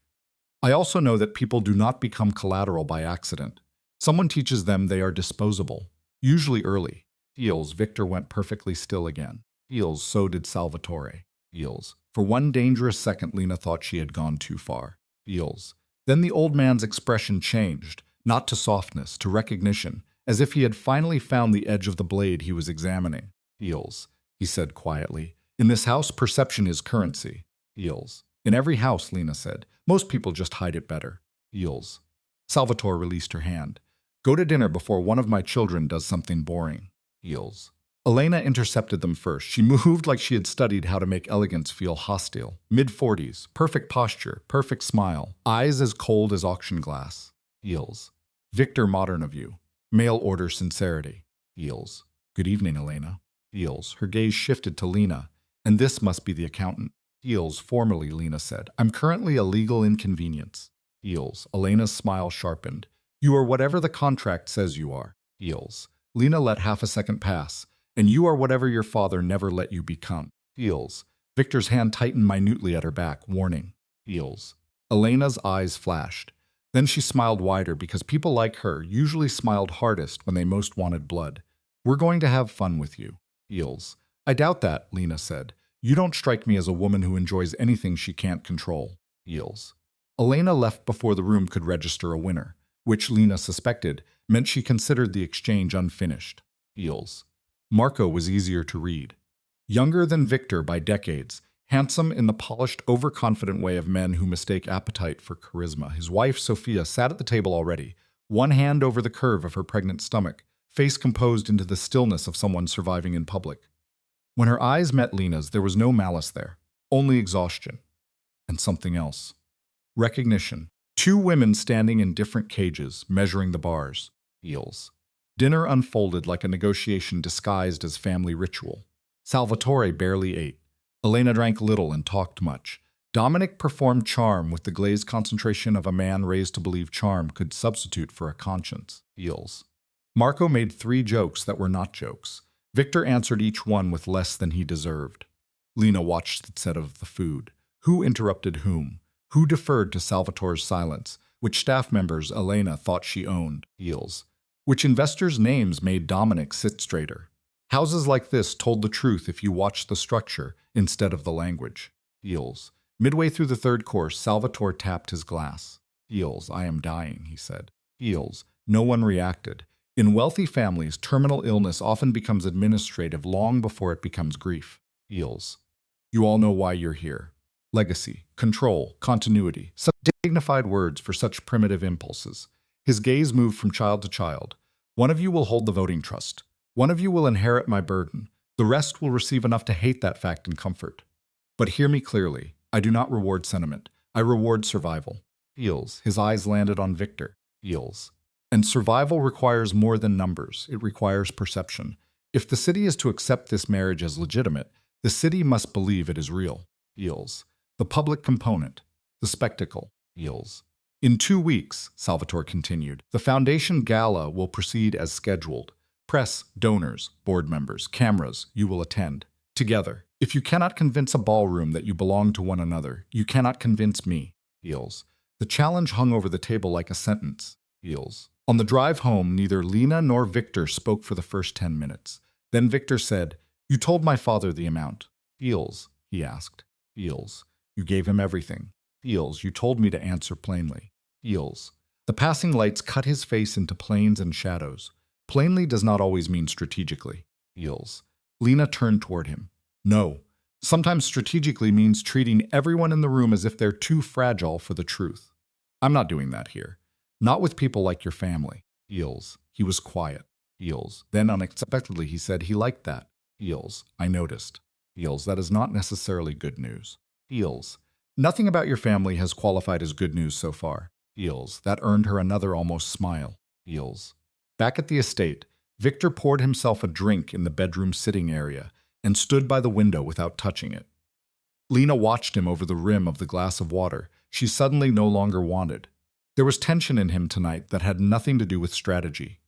I also know that people do not become collateral by accident. Someone teaches them they are disposable, usually early. Feels. Victor went perfectly still again. Feels. So did Salvatore. Feels. For one dangerous second, Lena thought she had gone too far. Feels. Then the old man's expression changed, not to softness, to recognition, as if he had finally found the edge of the blade he was examining. Feels. He said quietly. In this house, perception is currency. Feels. In every house, Lena said. Most people just hide it better. Feels. Salvatore released her hand. Go to dinner before one of my children does something boring. Feels. Elena intercepted them first. She moved like she had studied how to make elegance feel hostile. Mid-40s, perfect posture, perfect smile, eyes as cold as auction glass. Feels. Victor, modern of you. Mail order sincerity. Feels. Good evening, Elena. Feels. Her gaze shifted to Lena. And this must be the accountant. Feels. Formally, Lena said. I'm currently a legal inconvenience. Feels. Elena's smile sharpened. You are whatever the contract says you are. Feels. Lena let half a second pass. And you are whatever your father never let you become. Feels. Victor's hand tightened minutely at her back, warning. Feels. Elena's eyes flashed. Then she smiled wider because people like her usually smiled hardest when they most wanted blood. We're going to have fun with you. Feels. I doubt that, Lena said. You don't strike me as a woman who enjoys anything she can't control. Feels. Elena left before the room could register a winner, which Lena suspected meant she considered the exchange unfinished. Feels. Marco was easier to read. Younger than Victor by decades, handsome in the polished, overconfident way of men who mistake appetite for charisma. His wife, Sophia, sat at the table already, one hand over the curve of her pregnant stomach, face composed into the stillness of someone surviving in public. When her eyes met Lena's, there was no malice there, only exhaustion. And something else. Recognition. Two women standing in different cages, measuring the bars. Heels. Dinner unfolded like a negotiation disguised as family ritual. Salvatore barely ate. Elena drank little and talked much. Dominic performed charm with the glazed concentration of a man raised to believe charm could substitute for a conscience. Heels. Marco made 3 jokes that were not jokes. Victor answered each one with less than he deserved. Lena watched the set of the food. Who interrupted whom? Who deferred to Salvatore's silence? Which staff members Elena thought she owned? Heels. Which investors' names made Dominic sit straighter? Houses like this told the truth if you watched the structure instead of the language. Heels. Midway through the 3rd course, Salvatore tapped his glass. Heels, I am dying, he said. Heels. No one reacted. In wealthy families, terminal illness often becomes administrative long before it becomes grief. Heels. You all know why you're here. Legacy, control, continuity, such dignified words for such primitive impulses. His gaze moved from child to child. One of you will hold the voting trust. One of you will inherit my burden. The rest will receive enough to hate that fact and comfort. But hear me clearly. I do not reward sentiment. I reward survival. Heels. His eyes landed on Victor. Heels. And survival requires more than numbers. It requires perception. If the city is to accept this marriage as legitimate, the city must believe it is real. Heels. The public component. The spectacle. Heels. In 2 weeks, Salvatore continued, the foundation gala will proceed as scheduled. Press, donors, board members, cameras, you will attend. Together. If you cannot convince a ballroom that you belong to one another, you cannot convince me. Heels. The challenge hung over the table like a sentence. Heels. On the drive home, neither Lena nor Victor spoke for the first 10 minutes. Then Victor said, you told my father the amount. Heels, he asked. Heels. You gave him everything. Heels, you told me to answer plainly. Heels. The passing lights cut his face into planes and shadows. Plainly does not always mean strategically. Heels. Lena turned toward him. No. Sometimes strategically means treating everyone in the room as if they're too fragile for the truth. I'm not doing that here. Not with people like your family. Heels. He was quiet. Heels. Then unexpectedly he said he liked that. Heels. I noticed. Heels. That is not necessarily good news. Heels. Nothing about your family has qualified as good news so far. Heels. That earned her another almost smile. Heels. Back at the estate, Victor poured himself a drink in the bedroom sitting area and stood by the window without touching it. Lena watched him over the rim of the glass of water she suddenly no longer wanted. There was tension in him tonight that had nothing to do with strategy.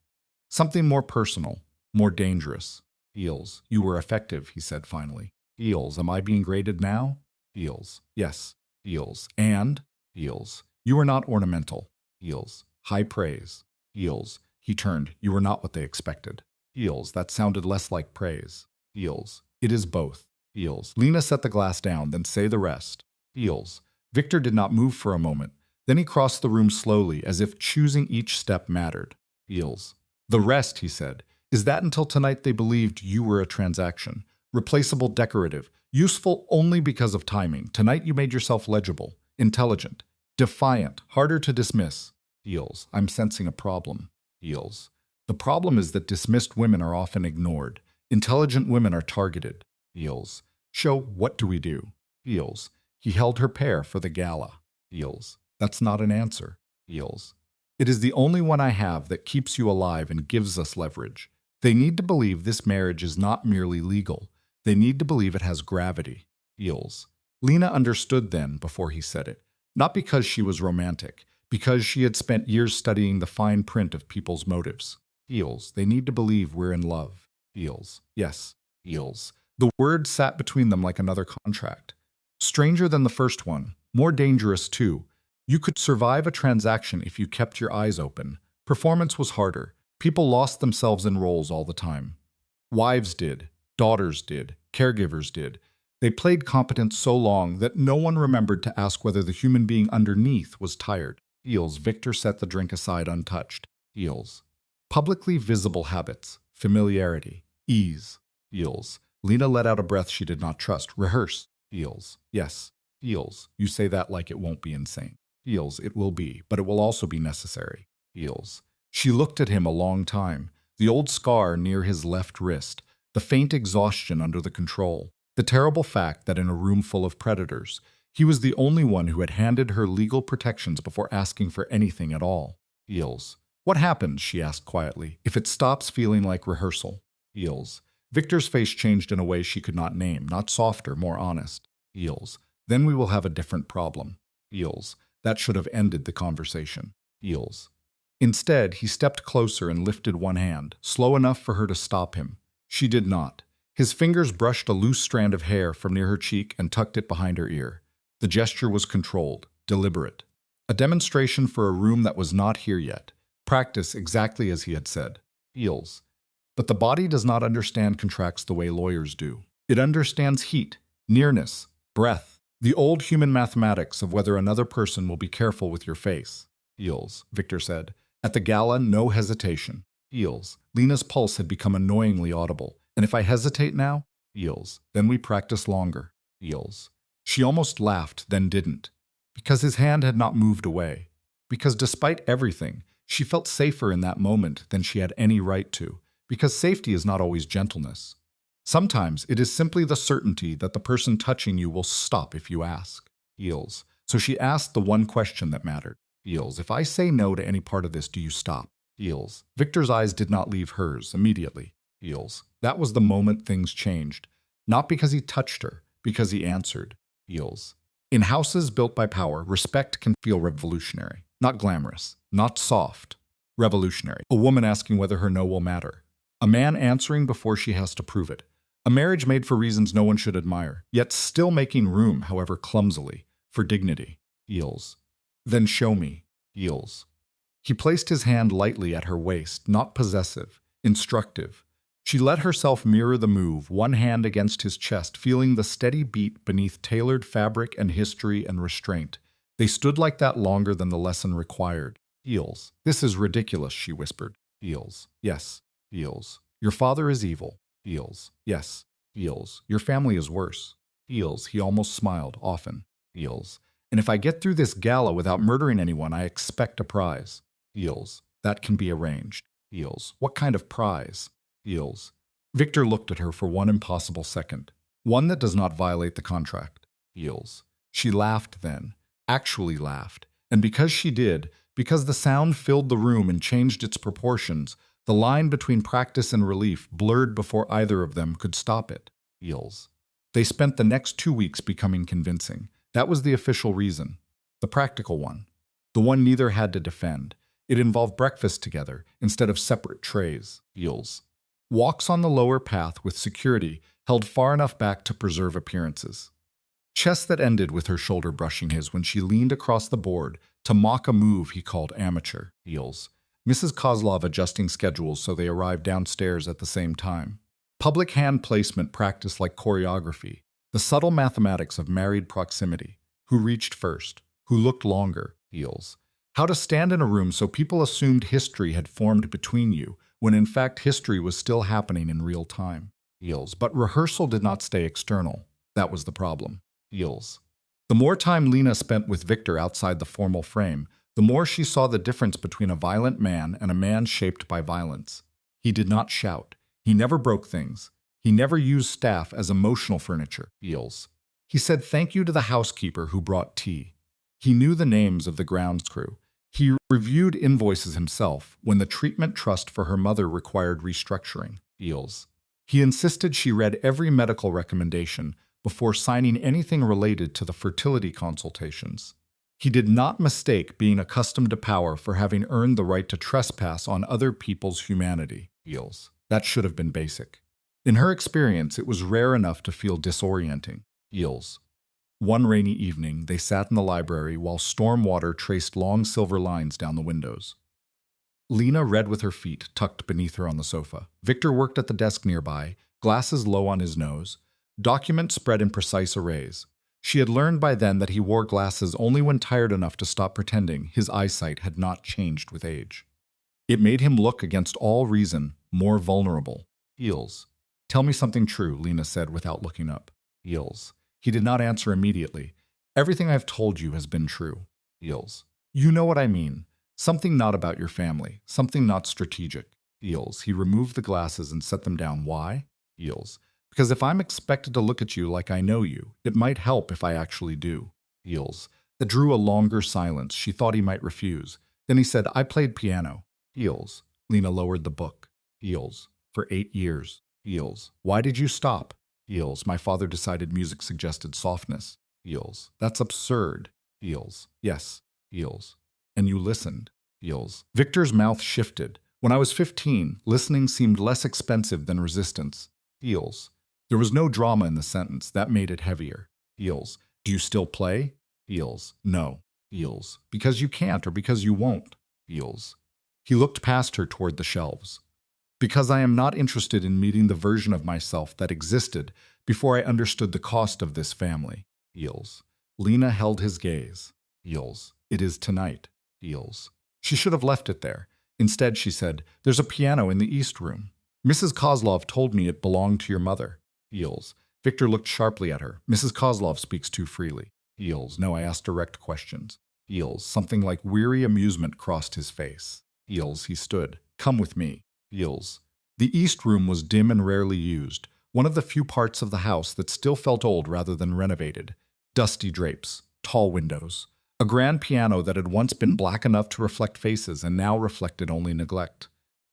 Something more personal, more dangerous. Heels. You were effective, he said finally. Heels. Am I being graded now? Heels. Yes. Heels. And? Heels. You are not ornamental. Heels. High praise. Heels. He turned. You were not what they expected. Heels. That sounded less like praise. Heels. It is both. Heels. Lena set the glass down, then say the rest. Heels. Victor did not move for a moment. Then he crossed the room slowly, as if choosing each step mattered. Heels. The rest, he said, is that until tonight they believed you were a transaction. Replaceable, decorative, useful only because of timing. Tonight you made yourself legible, intelligent, defiant, harder to dismiss. Heels. I'm sensing a problem. Heels. The problem is that dismissed women are often ignored. Intelligent women are targeted. Heels. Show, what do we do? Heels. He held her pair for the gala. Heels. That's not an answer. Heels. It is the only one I have that keeps you alive and gives us leverage. They need to believe this marriage is not merely legal. They need to believe it has gravity. Heels. Lena understood then before he said it. Not because she was romantic, because she had spent years studying the fine print of people's motives. Heels. They need to believe we're in love. Heels. Yes. Heels. The word sat between them like another contract. Stranger than the first one. More dangerous too. You could survive a transaction if you kept your eyes open. Performance was harder. People lost themselves in roles all the time. Wives did. Daughters did. Caregivers did. They played competent so long that no one remembered to ask whether the human being underneath was tired. Heels. Victor set the drink aside untouched. Heels. Publicly visible habits. Familiarity. Ease. Heels. Lena let out a breath she did not trust. Rehearse. Heels. Yes. Heels. You say that like it won't be insane. Heels. It will be, but it will also be necessary. Heels. She looked at him a long time. The old scar near his left wrist. The faint exhaustion under the control. The terrible fact that in a room full of predators, He was the only one who had handed her legal protections before asking for anything at all. Eels. What happens, she asked quietly, if it stops feeling like rehearsal? Eels. Victor's face changed in a way she could not name, not softer, more honest. Eels. Then we will have a different problem. Eels. That should have ended the conversation. Eels. Instead, he stepped closer and lifted one hand, slow enough for her to stop him. She did not. His fingers brushed a loose strand of hair from near her cheek and tucked it behind her ear. The gesture was controlled, deliberate. A demonstration for a room that was not here yet. Practice exactly as he had said. Eels. But the body does not understand contracts the way lawyers do. It understands heat, nearness, breath, the old human mathematics of whether another person will be careful with your face. Eels, Victor said. At the gala, no hesitation. Eels. Lena's pulse had become annoyingly audible. And if I hesitate now? Eels. Then we practice longer. Eels. She almost laughed, then didn't. Because his hand had not moved away. Because despite everything, she felt safer in that moment than she had any right to. Because safety is not always gentleness. Sometimes it is simply the certainty that the person touching you will stop if you ask. Eels. So she asked the one question that mattered. Eels. If I say no to any part of this, do you stop? Eels. Victor's eyes did not leave hers immediately. Eels. That was the moment things changed. Not because he touched her, because he answered. Eels. In houses built by power, respect can feel revolutionary. Not glamorous. Not soft. Revolutionary. A woman asking whether her no will matter. A man answering before she has to prove it. A marriage made for reasons no one should admire, yet still making room, however clumsily, for dignity. Eels. Then show me. Eels. He placed his hand lightly at her waist, not possessive, instructive. She let herself mirror the move, one hand against his chest, feeling the steady beat beneath tailored fabric and history and restraint. They stood like that longer than the lesson required. Eels. This is ridiculous, she whispered. Eels. Yes. Eels. Your father is evil. Eels. Yes. Eels. Your family is worse. Eels. He almost smiled, often. Eels. And if I get through this gala without murdering anyone, I expect a prize. Eels. That can be arranged. Eels. What kind of prize? Eels. Victor looked at her for one impossible second. One that does not violate the contract. Eels. She laughed then. Actually laughed. And because she did, because the sound filled the room and changed its proportions, the line between practice and relief blurred before either of them could stop it. Eels. They spent the next 2 weeks becoming convincing. That was the official reason. The practical one. The one neither had to defend. It involved breakfast together instead of separate trays. Eels. Walks on the lower path with security held far enough back to preserve appearances. Chess that ended with her shoulder brushing his when she leaned across the board to mock a move he called amateur. Eels. Mrs. Kozlov adjusting schedules so they arrived downstairs at the same time. Public hand placement practiced like choreography. The subtle mathematics of married proximity. Who reached first? Who looked longer? Eels. How to stand in a room so people assumed history had formed between you, when in fact history was still happening in real time. Eels. But rehearsal did not stay external. That was the problem. Eels. The more time Lena spent with Victor outside the formal frame, the more she saw the difference between a violent man and a man shaped by violence. He did not shout. He never broke things. He never used staff as emotional furniture. Eels. He said thank you to the housekeeper who brought tea. He knew the names of the grounds crew. He reviewed invoices himself when the treatment trust for her mother required restructuring. Eels. He insisted she read every medical recommendation before signing anything related to the fertility consultations. He did not mistake being accustomed to power for having earned the right to trespass on other people's humanity. Eels. That should have been basic. In her experience, it was rare enough to feel disorienting. Eels. One rainy evening, they sat in the library while storm water traced long silver lines down the windows. Lena read with her feet tucked beneath her on the sofa. Victor worked at the desk nearby, glasses low on his nose, documents spread in precise arrays. She had learned by then that he wore glasses only when tired enough to stop pretending his eyesight had not changed with age. It made him look, against all reason, more vulnerable. Eels. Tell me something true, Lena said without looking up. Eels. He did not answer immediately. Everything I've told you has been true. Eels. You know what I mean. Something not about your family. Something not strategic. Eels. He removed the glasses and set them down. Why? Eels. Because if I'm expected to look at you like I know you, it might help if I actually do. Heels. That drew a longer silence. She thought he might refuse. Then he said, I played piano. Heels. Lena lowered the book. Heels. For 8 years. Heels. Why did you stop? Heels. My father decided music suggested softness. Heels. That's absurd. Heels. Yes. Heels. And you listened. Heels. Victor's mouth shifted. When I was 15, listening seemed less expensive than resistance. Heels. There was no drama in the sentence. That made it heavier. Heels. Do you still play? Heels. No. Heels. Because you can't or because you won't? Heels. He looked past her toward the shelves. Because I am not interested in meeting the version of myself that existed before I understood the cost of this family. Heels. Lena held his gaze. Heels. It is tonight. Heels. She should have left it there. Instead, she said, there's a piano in the East Room. Mrs. Kozlov told me it belonged to your mother. Heels. Victor looked sharply at her. Mrs. Kozlov speaks too freely. Heels. No, I asked direct questions. Heels. Something like weary amusement crossed his face. Heels. He stood. Come with me. Heels. The East Room was dim and rarely used, one of the few parts of the house that still felt old rather than renovated. Dusty drapes, tall windows, a grand piano that had once been black enough to reflect faces and now reflected only neglect.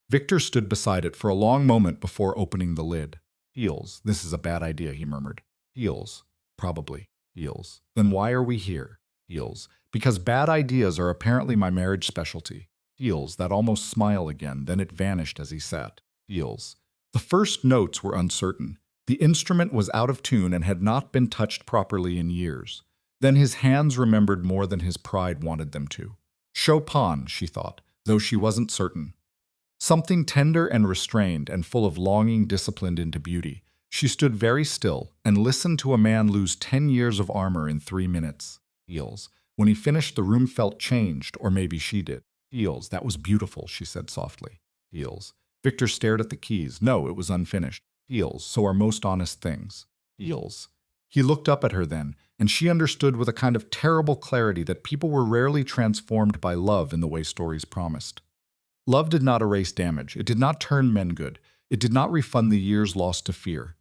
Victor stood beside it for a long moment before opening the lid. Heels. This is a bad idea, he murmured. Heels. Probably. Heels. Then why are we here? Heels. Because bad ideas are apparently my marriage specialty. Heels. That almost smile again, then it vanished as he sat. Heels. The first notes were uncertain. The instrument was out of tune and had not been touched properly in years. Then his hands remembered more than his pride wanted them to. Chopin, she thought, though she wasn't certain. Something tender and restrained and full of longing disciplined into beauty. She stood very still and listened to a man lose 10 years of armor in 3 minutes. Heels. When he finished, the room felt changed, or maybe she did. Heels. That was beautiful, she said softly. Heels. Victor stared at the keys. No, it was unfinished. Heels. So are most honest things. Heels. He looked up at her then, and she understood with a kind of terrible clarity that people were rarely transformed by love in the way stories promised. Love did not erase damage. It did not turn men good. It did not refund the years lost to fear.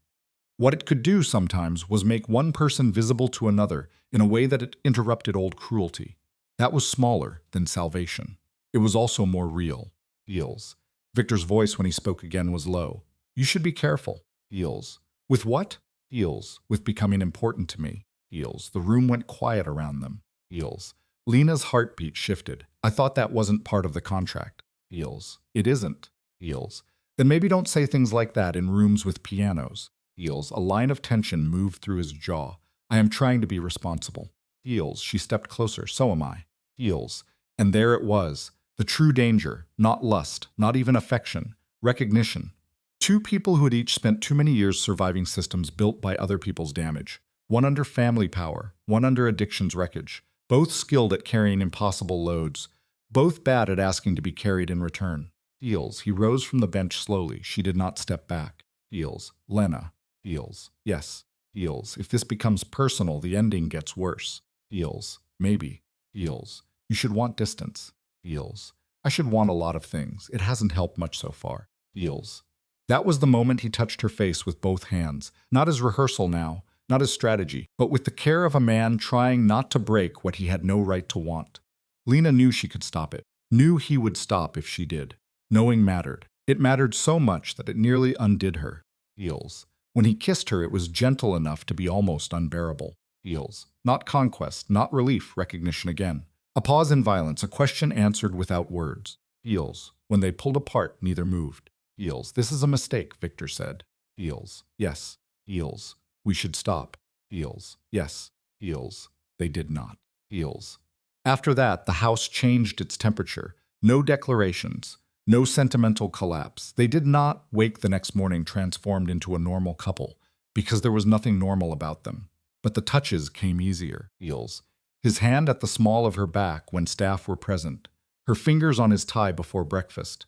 What it could do sometimes was make one person visible to another in a way that it interrupted old cruelty. That was smaller than salvation. It was also more real. Heels. Victor's voice when he spoke again was low. You should be careful. Heels. With what? Heels. With becoming important to me. Heels. The room went quiet around them. Heels. Lena's heartbeat shifted. I thought that wasn't part of the contract. Heels. It isn't. Heels. Then maybe don't say things like that in rooms with pianos. Heels. A line of tension moved through his jaw. I am trying to be responsible. Heels. She stepped closer. So am I. Heels. And there it was. The true danger. Not lust. Not even affection. Recognition. Two people who had each spent too many years surviving systems built by other people's damage. One under family power. One under addiction's wreckage. Both skilled at carrying impossible loads. Both bad at asking to be carried in return. Heels. He rose from the bench slowly. She did not step back. Heels. Lena. Heels. Yes. Heels. If this becomes personal, the ending gets worse. Heels. Maybe. Heels. You should want distance. Heels. I should want a lot of things. It hasn't helped much so far. Heels. That was the moment he touched her face with both hands. Not as rehearsal now, not as strategy, but with the care of a man trying not to break what he had no right to want. Lena knew she could stop it. Knew he would stop if she did. Knowing mattered. It mattered so much that it nearly undid her. Heels. When he kissed her, it was gentle enough to be almost unbearable. Heels. Not conquest, not relief, recognition again. A pause in violence, a question answered without words. Heels. When they pulled apart, neither moved. Heels. This is a mistake, Victor said. Heels. Yes. Heels. We should stop. Heels. Yes. Heels. They did not. Heels. After that, the house changed its temperature. No declarations. No sentimental collapse. They did not wake the next morning transformed into a normal couple, because there was nothing normal about them. But the touches came easier. Heels. His hand at the small of her back when staff were present. Her fingers on his tie before breakfast.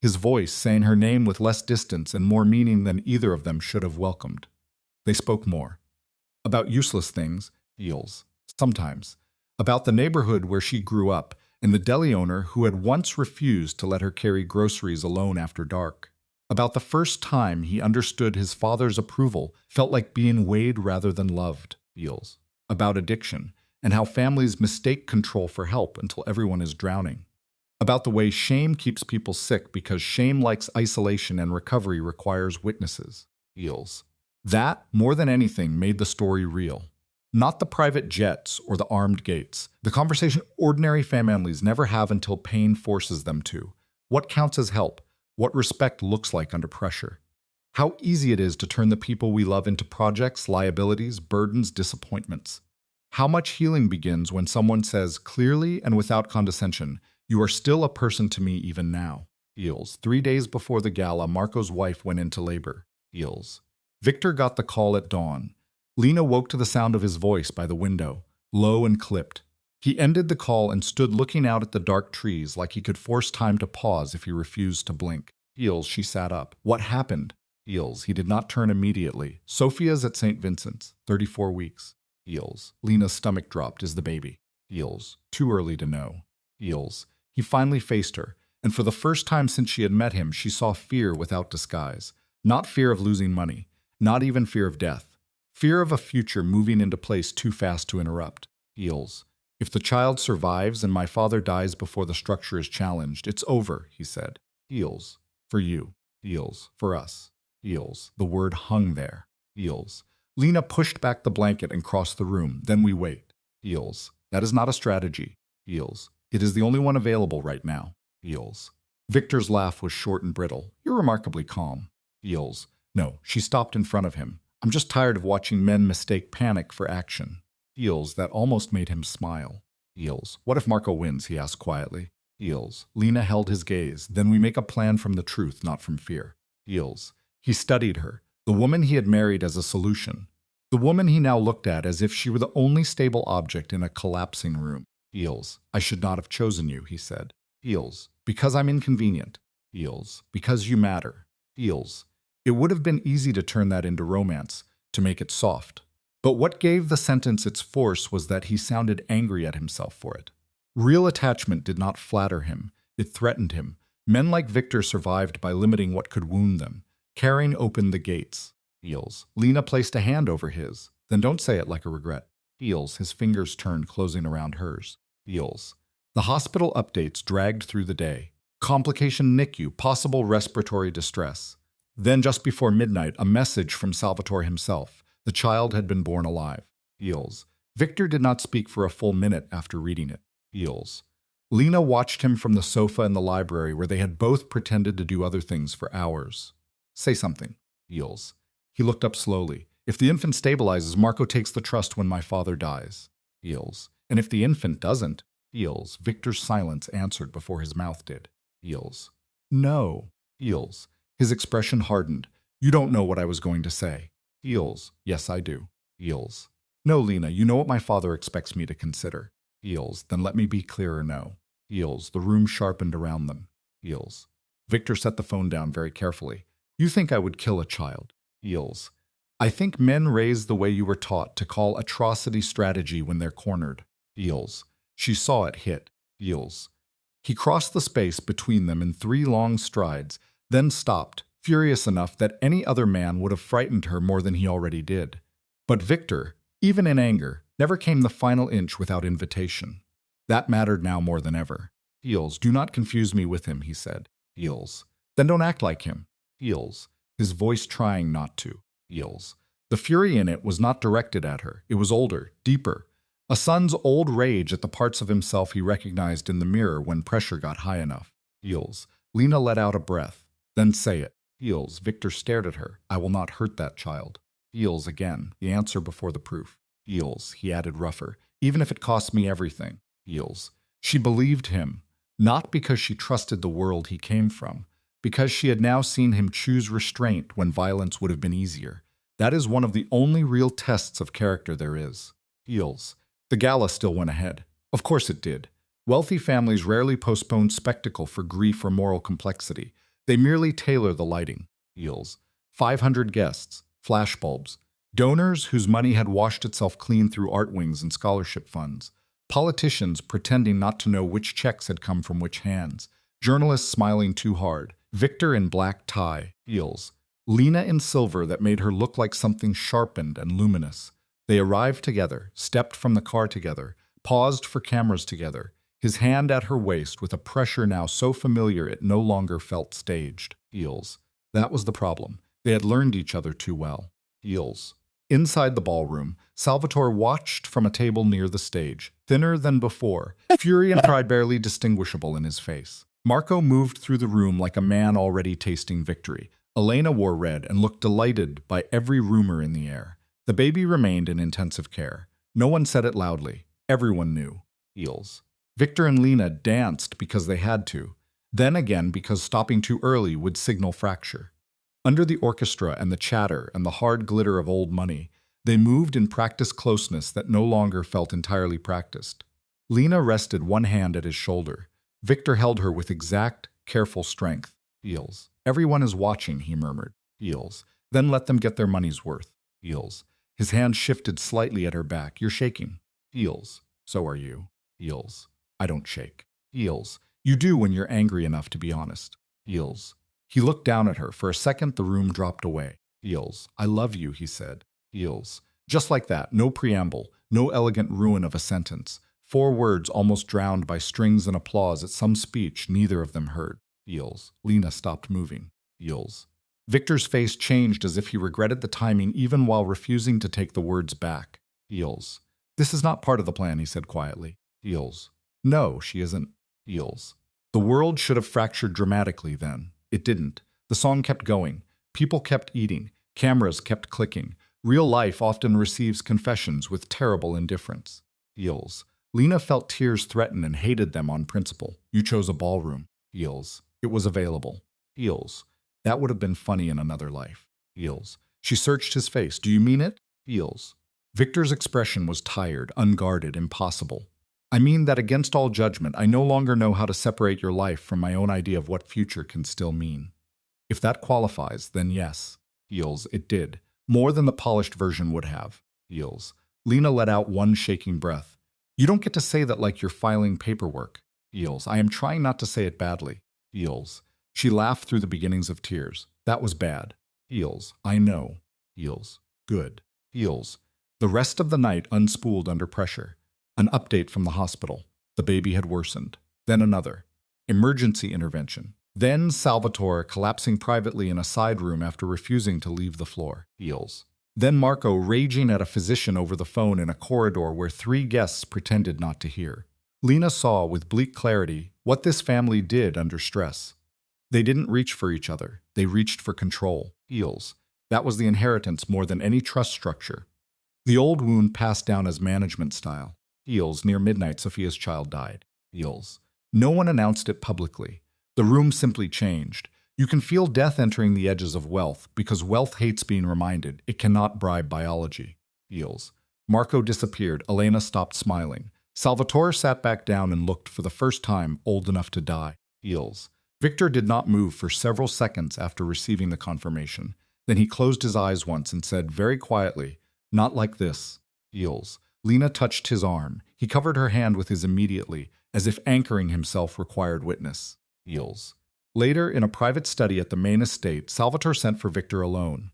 His voice saying her name with less distance and more meaning than either of them should have welcomed. They spoke more. About useless things, Heels. Sometimes. About the neighborhood where she grew up, and the deli owner who had once refused to let her carry groceries alone after dark. About the first time he understood his father's approval felt like being weighed rather than loved. Heels. About addiction, and how families mistake control for help until everyone is drowning. About the way shame keeps people sick because shame likes isolation and recovery requires witnesses. Heals. That, more than anything, made the story real. Not the private jets or the armed gates. The conversation ordinary families never have until pain forces them to. What counts as help? What respect looks like under pressure? How easy it is to turn the people we love into projects, liabilities, burdens, disappointments. How much healing begins when someone says clearly and without condescension, "You are still a person to me even now." Heals. 3 days before the gala, Marco's wife went into labor. Heals. Victor got the call at dawn. Lena woke to the sound of his voice by the window, low and clipped. He ended the call and stood looking out at the dark trees like he could force time to pause if he refused to blink. Heals. She sat up. What happened? Heals. He did not turn immediately. Sophia's at St. Vincent's, 34 weeks. Heals. Lena's stomach dropped. Is the baby? Heals. Too early to know. Heals. He finally faced her, and for the first time since she had met him, she saw fear without disguise. Not fear of losing money, not even fear of death. Fear of a future moving into place too fast to interrupt. Heals. If the child survives and my father dies before the structure is challenged, it's over, he said. Heals. For you. Heals. For us. Heals. The word hung there. Heals. Lena pushed back the blanket and crossed the room. Then we wait. Heals. That is not a strategy. Heals. It is the only one available right now. Heals. Victor's laugh was short and brittle. You're remarkably calm. Heals. No, she stopped in front of him. I'm just tired of watching men mistake panic for action. Heals. That almost made him smile. Heals. What if Marco wins? He asked quietly. Heals. Lena held his gaze. Then we make a plan from the truth, not from fear. Heals. He studied her, the woman he had married, as a solution. The woman he now looked at as if she were the only stable object in a collapsing room. Heals. I should not have chosen you, he said. Heals. Because I'm inconvenient. Heals. Because you matter. Heals. It would have been easy to turn that into romance, to make it soft. But what gave the sentence its force was that he sounded angry at himself for it. Real attachment did not flatter him. It threatened him. Men like Victor survived by limiting what could wound them. Caring opened the gates. Heals. Lena placed a hand over his. Then don't say it like a regret. Heals. His fingers turned, closing around hers. Heals. The hospital updates dragged through the day. Complication NICU, possible respiratory distress. Then just before midnight, a message from Salvatore himself. The child had been born alive. Heals. Victor did not speak for a full minute after reading it. Heals. Lena watched him from the sofa in the library where they had both pretended to do other things for hours. Say something. Heals. He looked up slowly. If the infant stabilizes, Marco takes the trust when my father dies. Heals. And if the infant doesn't? Heals. Victor's silence answered before his mouth did. Heals. No. Heals. His expression hardened. You don't know what I was going to say. Heals. Yes, I do. Heals. No, Lena, you know what my father expects me to consider. Heals. Then let me be clearer now. Heals. The room sharpened around them. Heals. Victor set the phone down very carefully. You think I would kill a child. Heals. I think men raised the way you were taught to call atrocity strategy when they're cornered. Heals. She saw it hit. Heals. He crossed the space between them in 3 long strides, then stopped, furious enough that any other man would have frightened her more than he already did. But Victor, even in anger, never came the final inch without invitation. That mattered now more than ever. Heals. Do not confuse me with him, he said. Heals. Then don't act like him. Heals. His voice trying not to. Heals. The fury in it was not directed at her. It was older, deeper. A son's old rage at the parts of himself he recognized in the mirror when pressure got high enough. Heals. Lena let out a breath. Then say it. Heals. Victor stared at her. I will not hurt that child. Heals again. The answer before the proof. Heals. He added rougher. Even if it costs me everything. Heals. She believed him. Not because she trusted the world he came from. Because she had now seen him choose restraint when violence would have been easier. That is one of the only real tests of character there is. Heals. The gala still went ahead. Of course it did. Wealthy families rarely postpone spectacle for grief or moral complexity. They merely tailor the lighting. Heals. 500 guests. Flashbulbs. Donors whose money had washed itself clean through art wings and scholarship funds. Politicians pretending not to know which checks had come from which hands. Journalists smiling too hard. Victor in black tie. Heals. Lena in silver that made her look like something sharpened and luminous. They arrived together, stepped from the car together, paused for cameras together, his hand at her waist with a pressure now so familiar it no longer felt staged. Heels. That was the problem. They had learned each other too well. Heels. Inside the ballroom, Salvatore watched from a table near the stage, thinner than before, fury and pride barely distinguishable in his face. Marco moved through the room like a man already tasting victory. Elena wore red and looked delighted by every rumor in the air. The baby remained in intensive care. No one said it loudly. Everyone knew. Heels. Victor and Lena danced because they had to, then again because stopping too early would signal fracture. Under the orchestra and the chatter and the hard glitter of old money, they moved in practiced closeness that no longer felt entirely practiced. Lena rested one hand at his shoulder. Victor held her with exact, careful strength. Heels. Everyone is watching, he murmured. Heels. Then let them get their money's worth. Heels. His hand shifted slightly at her back. You're shaking. Heels. So are you. Heels. I don't shake. Heels. You do when you're angry enough to be honest. Heels. He looked down at her. For a second, the room dropped away. Heels. I love you, he said. Heels. Just like that, no preamble, no elegant ruin of a sentence. 4 words almost drowned by strings and applause at some speech neither of them heard. Heels. Lena stopped moving. Heels. Victor's face changed as if he regretted the timing even while refusing to take the words back. Heels. This is not part of the plan, he said quietly. Heels. No, she isn't. Heels. The world should have fractured dramatically then. It didn't. The song kept going. People kept eating. Cameras kept clicking. Real life often receives confessions with terrible indifference. Heels. Lena felt tears threaten and hated them on principle. You chose a ballroom. Heels. It was available. Heels. That would have been funny in another life. Heels. She searched his face. Do you mean it? Heels. Victor's expression was tired, unguarded, impossible. I mean that against all judgment, I no longer know how to separate your life from my own idea of what future can still mean. If that qualifies, then yes. Heels. It did. More than the polished version would have. Heels. Lena let out one shaking breath. You don't get to say that like you're filing paperwork. Heels. I am trying not to say it badly. Heels. She laughed through the beginnings of tears. That was bad. Heels. I know. Heels. Good. Heels. The rest of the night unspooled under pressure. An update from the hospital. The baby had worsened. Then another. Emergency intervention. Then Salvatore collapsing privately in a side room after refusing to leave the floor. Heels. Then Marco raging at a physician over the phone in a corridor where 3 guests pretended not to hear. Lena saw with bleak clarity what this family did under stress. They didn't reach for each other. They reached for control. Heels. That was the inheritance more than any trust structure. The old wound passed down as management style. Heels. Near midnight, Sophia's child died. Heels. No one announced it publicly. The room simply changed. You can feel death entering the edges of wealth because wealth hates being reminded it cannot bribe biology. Heels. Marco disappeared. Elena stopped smiling. Salvatore sat back down and looked for the first time old enough to die. Heels. Victor did not move for several seconds after receiving the confirmation. Then he closed his eyes once and said very quietly, "Not like this." Heels. Lena touched his arm. He covered her hand with his immediately, as if anchoring himself required witness. Heels. Later, in a private study at the main estate, Salvatore sent for Victor alone.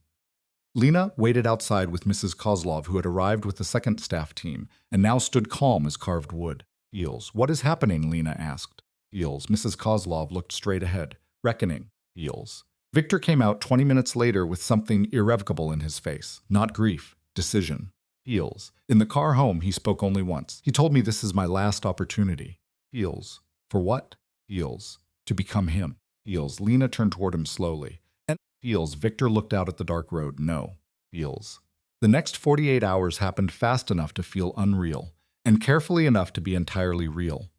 Lena waited outside with Mrs. Kozlov, who had arrived with the second staff team, and now stood calm as carved wood. Heels. What is happening? Lena asked. Heels. Mrs. Kozlov looked straight ahead. Reckoning. Heels. Victor came out 20 minutes later with something irrevocable in his face. Not grief. Decision. Heels. In the car home, he spoke only once. He told me this is my last opportunity. Heels. For what? Heels. To become him. Heels. Lena turned toward him slowly. And Heels. Victor looked out at the dark road. No. Heels. The next 48 hours happened fast enough to feel unreal, and carefully enough to be entirely real.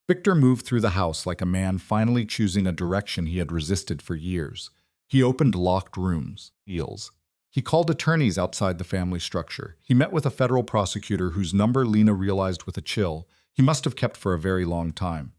Victor moved through the house like a man finally choosing a direction he had resisted for years. He opened locked rooms. Heels. He called attorneys outside the family structure. He met with a federal prosecutor whose number Lena realized with a chill he must have kept for a very long time.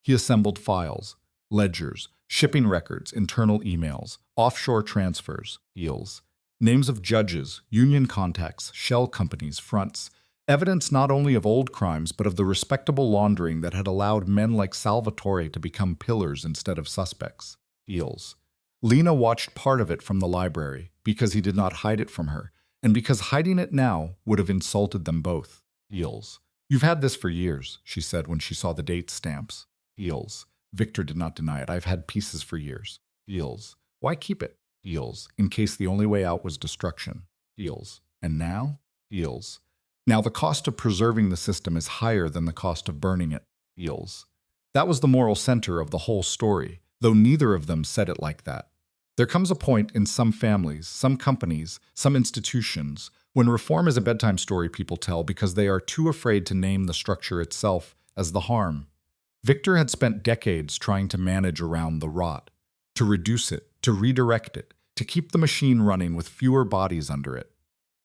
He assembled files, ledgers, shipping records, internal emails, offshore transfers. Heels. Names of judges, union contacts, shell companies, fronts. Evidence not only of old crimes but of the respectable laundering that had allowed men like Salvatore to become pillars instead of suspects. Heels. Lena watched part of it from the library, because he did not hide it from her, and because hiding it now would have insulted them both. Heels. You've had this for years, she said when she saw the date stamps. Heels. Victor did not deny it. I've had pieces for years. Heels. Why keep it? Heels. In case the only way out was destruction. Heels. And now? Heels. Now the cost of preserving the system is higher than the cost of burning it. Heels. That was the moral center of the whole story, though neither of them said it like that. There comes a point in some families, some companies, some institutions, when reform is a bedtime story people tell because they are too afraid to name the structure itself as the harm. Victor had spent decades trying to manage around the rot, to reduce it, to redirect it, to keep the machine running with fewer bodies under it.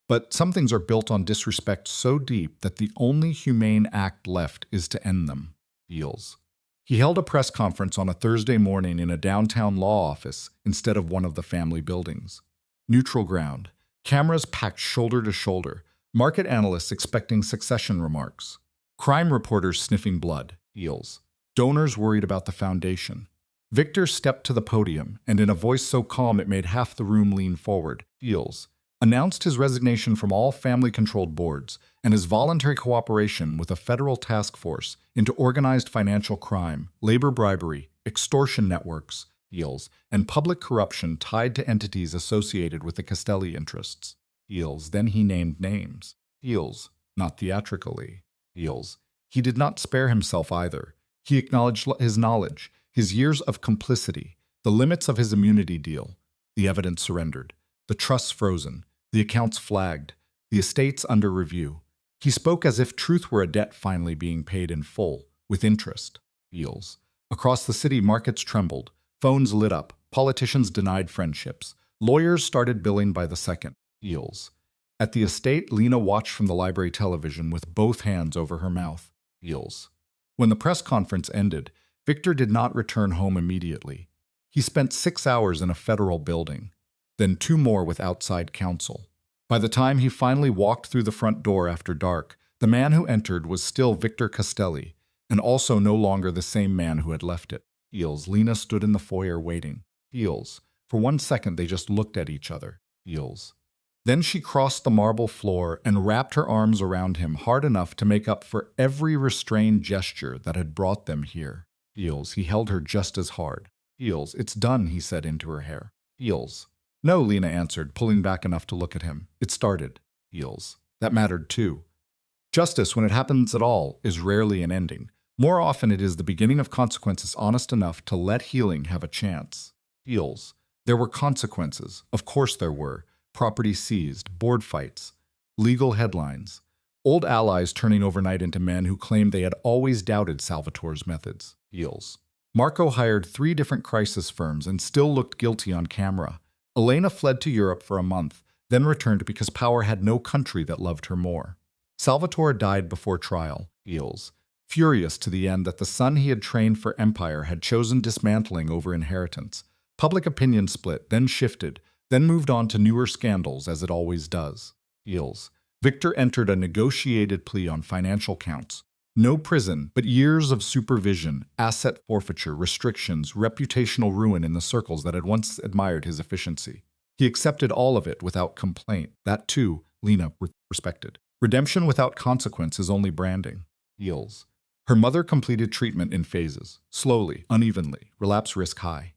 But some things are built on disrespect so deep that the only humane act left is to end them. Heels. He held a press conference on a Thursday morning in a downtown law office instead of one of the family buildings. Neutral ground, cameras packed shoulder to shoulder, market analysts expecting succession remarks, crime reporters sniffing blood. Heels. Donors worried about the foundation. Victor stepped to the podium, and in a voice so calm it made half the room lean forward, Heels announced his resignation from all family-controlled boards and his voluntary cooperation with a federal task force into organized financial crime, labor bribery, extortion networks, deals, and public corruption tied to entities associated with the Castelli interests. Heels. Then he named names. Heels. Not theatrically. Heels. He did not spare himself either. He acknowledged his knowledge, his years of complicity, the limits of his immunity deal. The evidence surrendered. The trusts frozen. The accounts flagged. The estates under review. He spoke as if truth were a debt finally being paid in full, with interest. Heels. Across the city, markets trembled. Phones lit up. Politicians denied friendships. Lawyers started billing by the second. Heels. At the estate, Lena watched from the library television with both hands over her mouth. Heels. When the press conference ended, Victor did not return home immediately. He spent 6 hours in a federal building, then 2 more with outside counsel. By the time he finally walked through the front door after dark, the man who entered was still Victor Castelli, and also no longer the same man who had left it. Heels. Lena stood in the foyer waiting. Heels. For 1 second they just looked at each other. Heels. Then she crossed the marble floor and wrapped her arms around him hard enough to make up for every restrained gesture that had brought them here. Heels. He held her just as hard. Heels. It's done, he said into her hair. Heels. No, Lena answered, pulling back enough to look at him. It started. Heels. That mattered too. Justice, when it happens at all, is rarely an ending. More often it is the beginning of consequences honest enough to let healing have a chance. Heels. There were consequences. Of course there were. Property seized, board fights, legal headlines, old allies turning overnight into men who claimed they had always doubted Salvatore's methods. Heels. Marco hired 3 different crisis firms and still looked guilty on camera. Elena fled to Europe for a month, then returned because power had no country that loved her more. Salvatore died before trial. Heels. Furious to the end that the son he had trained for empire had chosen dismantling over inheritance. Public opinion split, then shifted, then moved on to newer scandals, as it always does. Heels. Victor entered a negotiated plea on financial counts. No prison, but years of supervision, asset forfeiture, restrictions, reputational ruin in the circles that had once admired his efficiency. He accepted all of it without complaint. That, too, Lena respected. Redemption without consequence is only branding. Heels. Her mother completed treatment in phases, slowly, unevenly, relapse risk high.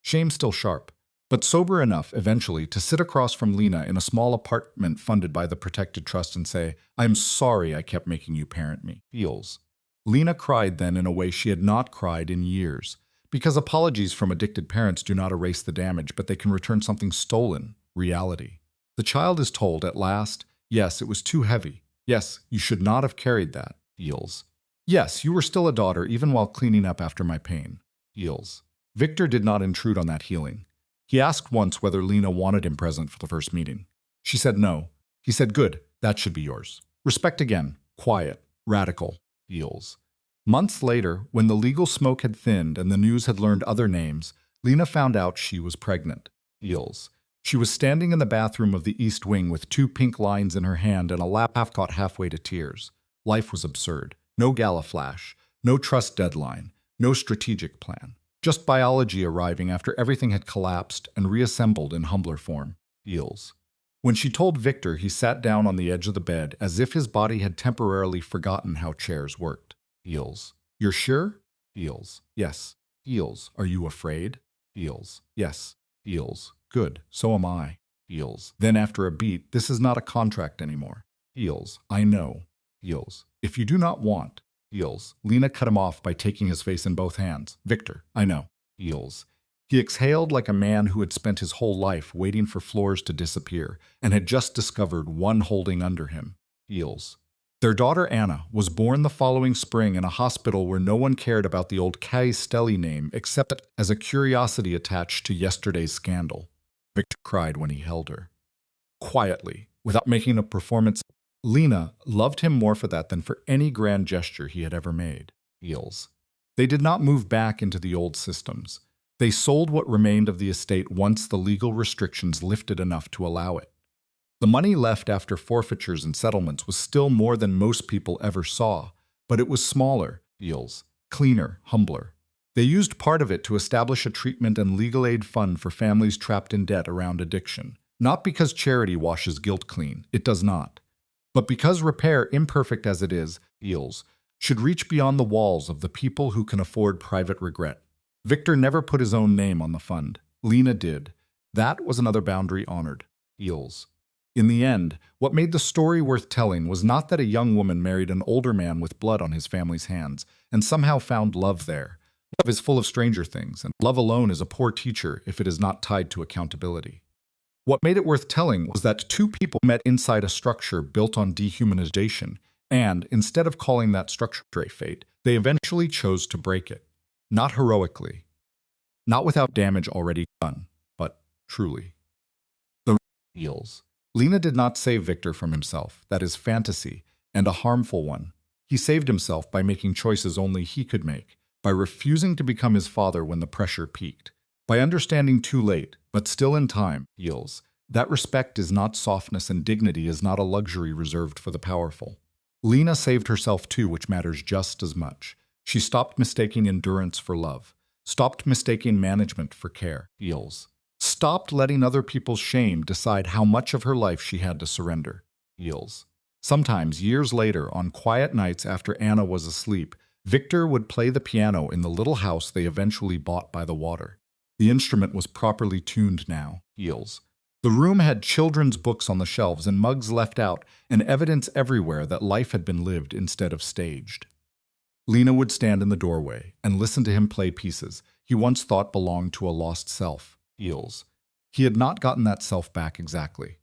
Shame still sharp, but sober enough, eventually, to sit across from Lena in a small apartment funded by the Protected Trust and say, "I'm sorry I kept making you parent me." Heels. Lena cried then in a way she had not cried in years, because apologies from addicted parents do not erase the damage, but they can return something stolen, reality. The child is told, at last, yes, it was too heavy. Yes, you should not have carried that. Heels. Yes, you were still a daughter even while cleaning up after my pain. Heels. Victor did not intrude on that healing. He asked once whether Lena wanted him present for the first meeting. She said no. He said, "Good, that should be yours." Respect again. Quiet. Radical. Heels. Months later, when the legal smoke had thinned and the news had learned other names, Lena found out she was pregnant. Heels. She was standing in the bathroom of the East Wing with 2 pink lines in her hand and a lap half-caught halfway to tears. Life was absurd. No gala flash. No trust deadline. No strategic plan. Just biology arriving after everything had collapsed and reassembled in humbler form. Heels. When she told Victor, he sat down on the edge of the bed as if his body had temporarily forgotten how chairs worked. Heels. You're sure? Heels. Yes. Heels. Are you afraid? Heels. Yes. Heels. Good. So am I. Heels. Then after a beat, this is not a contract anymore. Heels. I know. Heels. If you do not want. Heels. Lena cut him off by taking his face in both hands. Victor. I know. Heels. He exhaled like a man who had spent his whole life waiting for floors to disappear and had just discovered one holding under him. Heels. Their daughter Anna was born the following spring in a hospital where no one cared about the old Castelli name except as a curiosity attached to yesterday's scandal. Victor cried when he held her. Quietly, without making a performance, Lena loved him more for that than for any grand gesture he had ever made. Heels. They did not move back into the old systems. They sold what remained of the estate once the legal restrictions lifted enough to allow it. The money left after forfeitures and settlements was still more than most people ever saw, but it was smaller, Heels, cleaner, humbler. They used part of it to establish a treatment and legal aid fund for families trapped in debt around addiction. Not because charity washes guilt clean, it does not, but because repair, imperfect as it is, Heels, should reach beyond the walls of the people who can afford private regret. Victor never put his own name on the fund. Lena did. That was another boundary honored. Heels. In the end, what made the story worth telling was not that a young woman married an older man with blood on his family's hands and somehow found love there. Love is full of stranger things, and love alone is a poor teacher if it is not tied to accountability. What made it worth telling was that two people met inside a structure built on dehumanization, and instead of calling that structure a fate, they eventually chose to break it. Not heroically, not without damage already done, but truly. The Heels. Lena did not save Victor from himself. That is fantasy, and a harmful one. He saved himself by making choices only he could make, by refusing to become his father when the pressure peaked, by understanding too late, but still in time, Heels, that respect is not softness and dignity is not a luxury reserved for the powerful. Lena saved herself too, which matters just as much. She stopped mistaking endurance for love, stopped mistaking management for care, Heels, stopped letting other people's shame decide how much of her life she had to surrender, Heels. Sometimes, years later, on quiet nights after Anna was asleep, Victor would play the piano in the little house they eventually bought by the water. The instrument was properly tuned now, Heels. The room had children's books on the shelves and mugs left out, and evidence everywhere that life had been lived instead of staged. Lena would stand in the doorway and listen to him play pieces he once thought belonged to a lost self, Heels. He had not gotten that self back exactly.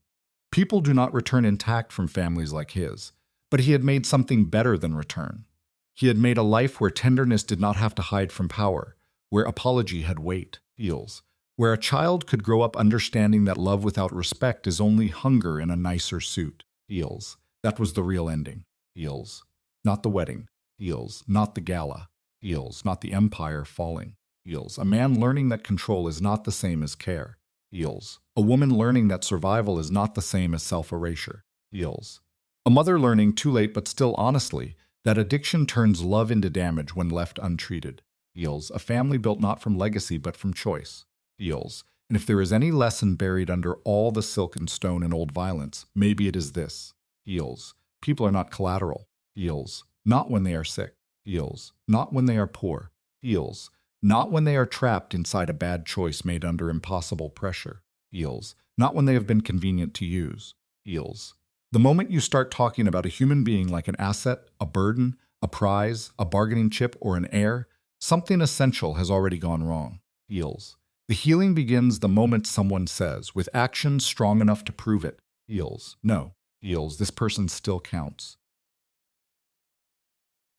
People do not return intact from families like his, but he had made something better than return. He had made a life where tenderness did not have to hide from power, where apology had weight, Heels, where a child could grow up understanding that love without respect is only hunger in a nicer suit, Heels. That was the real ending, Heels. Not the wedding, Heels. Not the gala, Heels. Not the empire falling, Heels. A man learning that control is not the same as care, Heels. A woman learning that survival is not the same as self-erasure, Heels. A mother learning, too late but still honestly, that addiction turns love into damage when left untreated, Heels. A family built not from legacy but from choice, Heels. And if there is any lesson buried under all the silk and stone and old violence, maybe it is this, Heels. People are not collateral, Heels. Not when they are sick, Heels. Not when they are poor, Heels. Not when they are trapped inside a bad choice made under impossible pressure, Heels. Not when they have been convenient to use, Heels. The moment you start talking about a human being like an asset, a burden, a prize, a bargaining chip, or an heir, something essential has already gone wrong, Heels. The healing begins the moment someone says, with actions strong enough to prove it, Heels. No, Heels, this person still counts.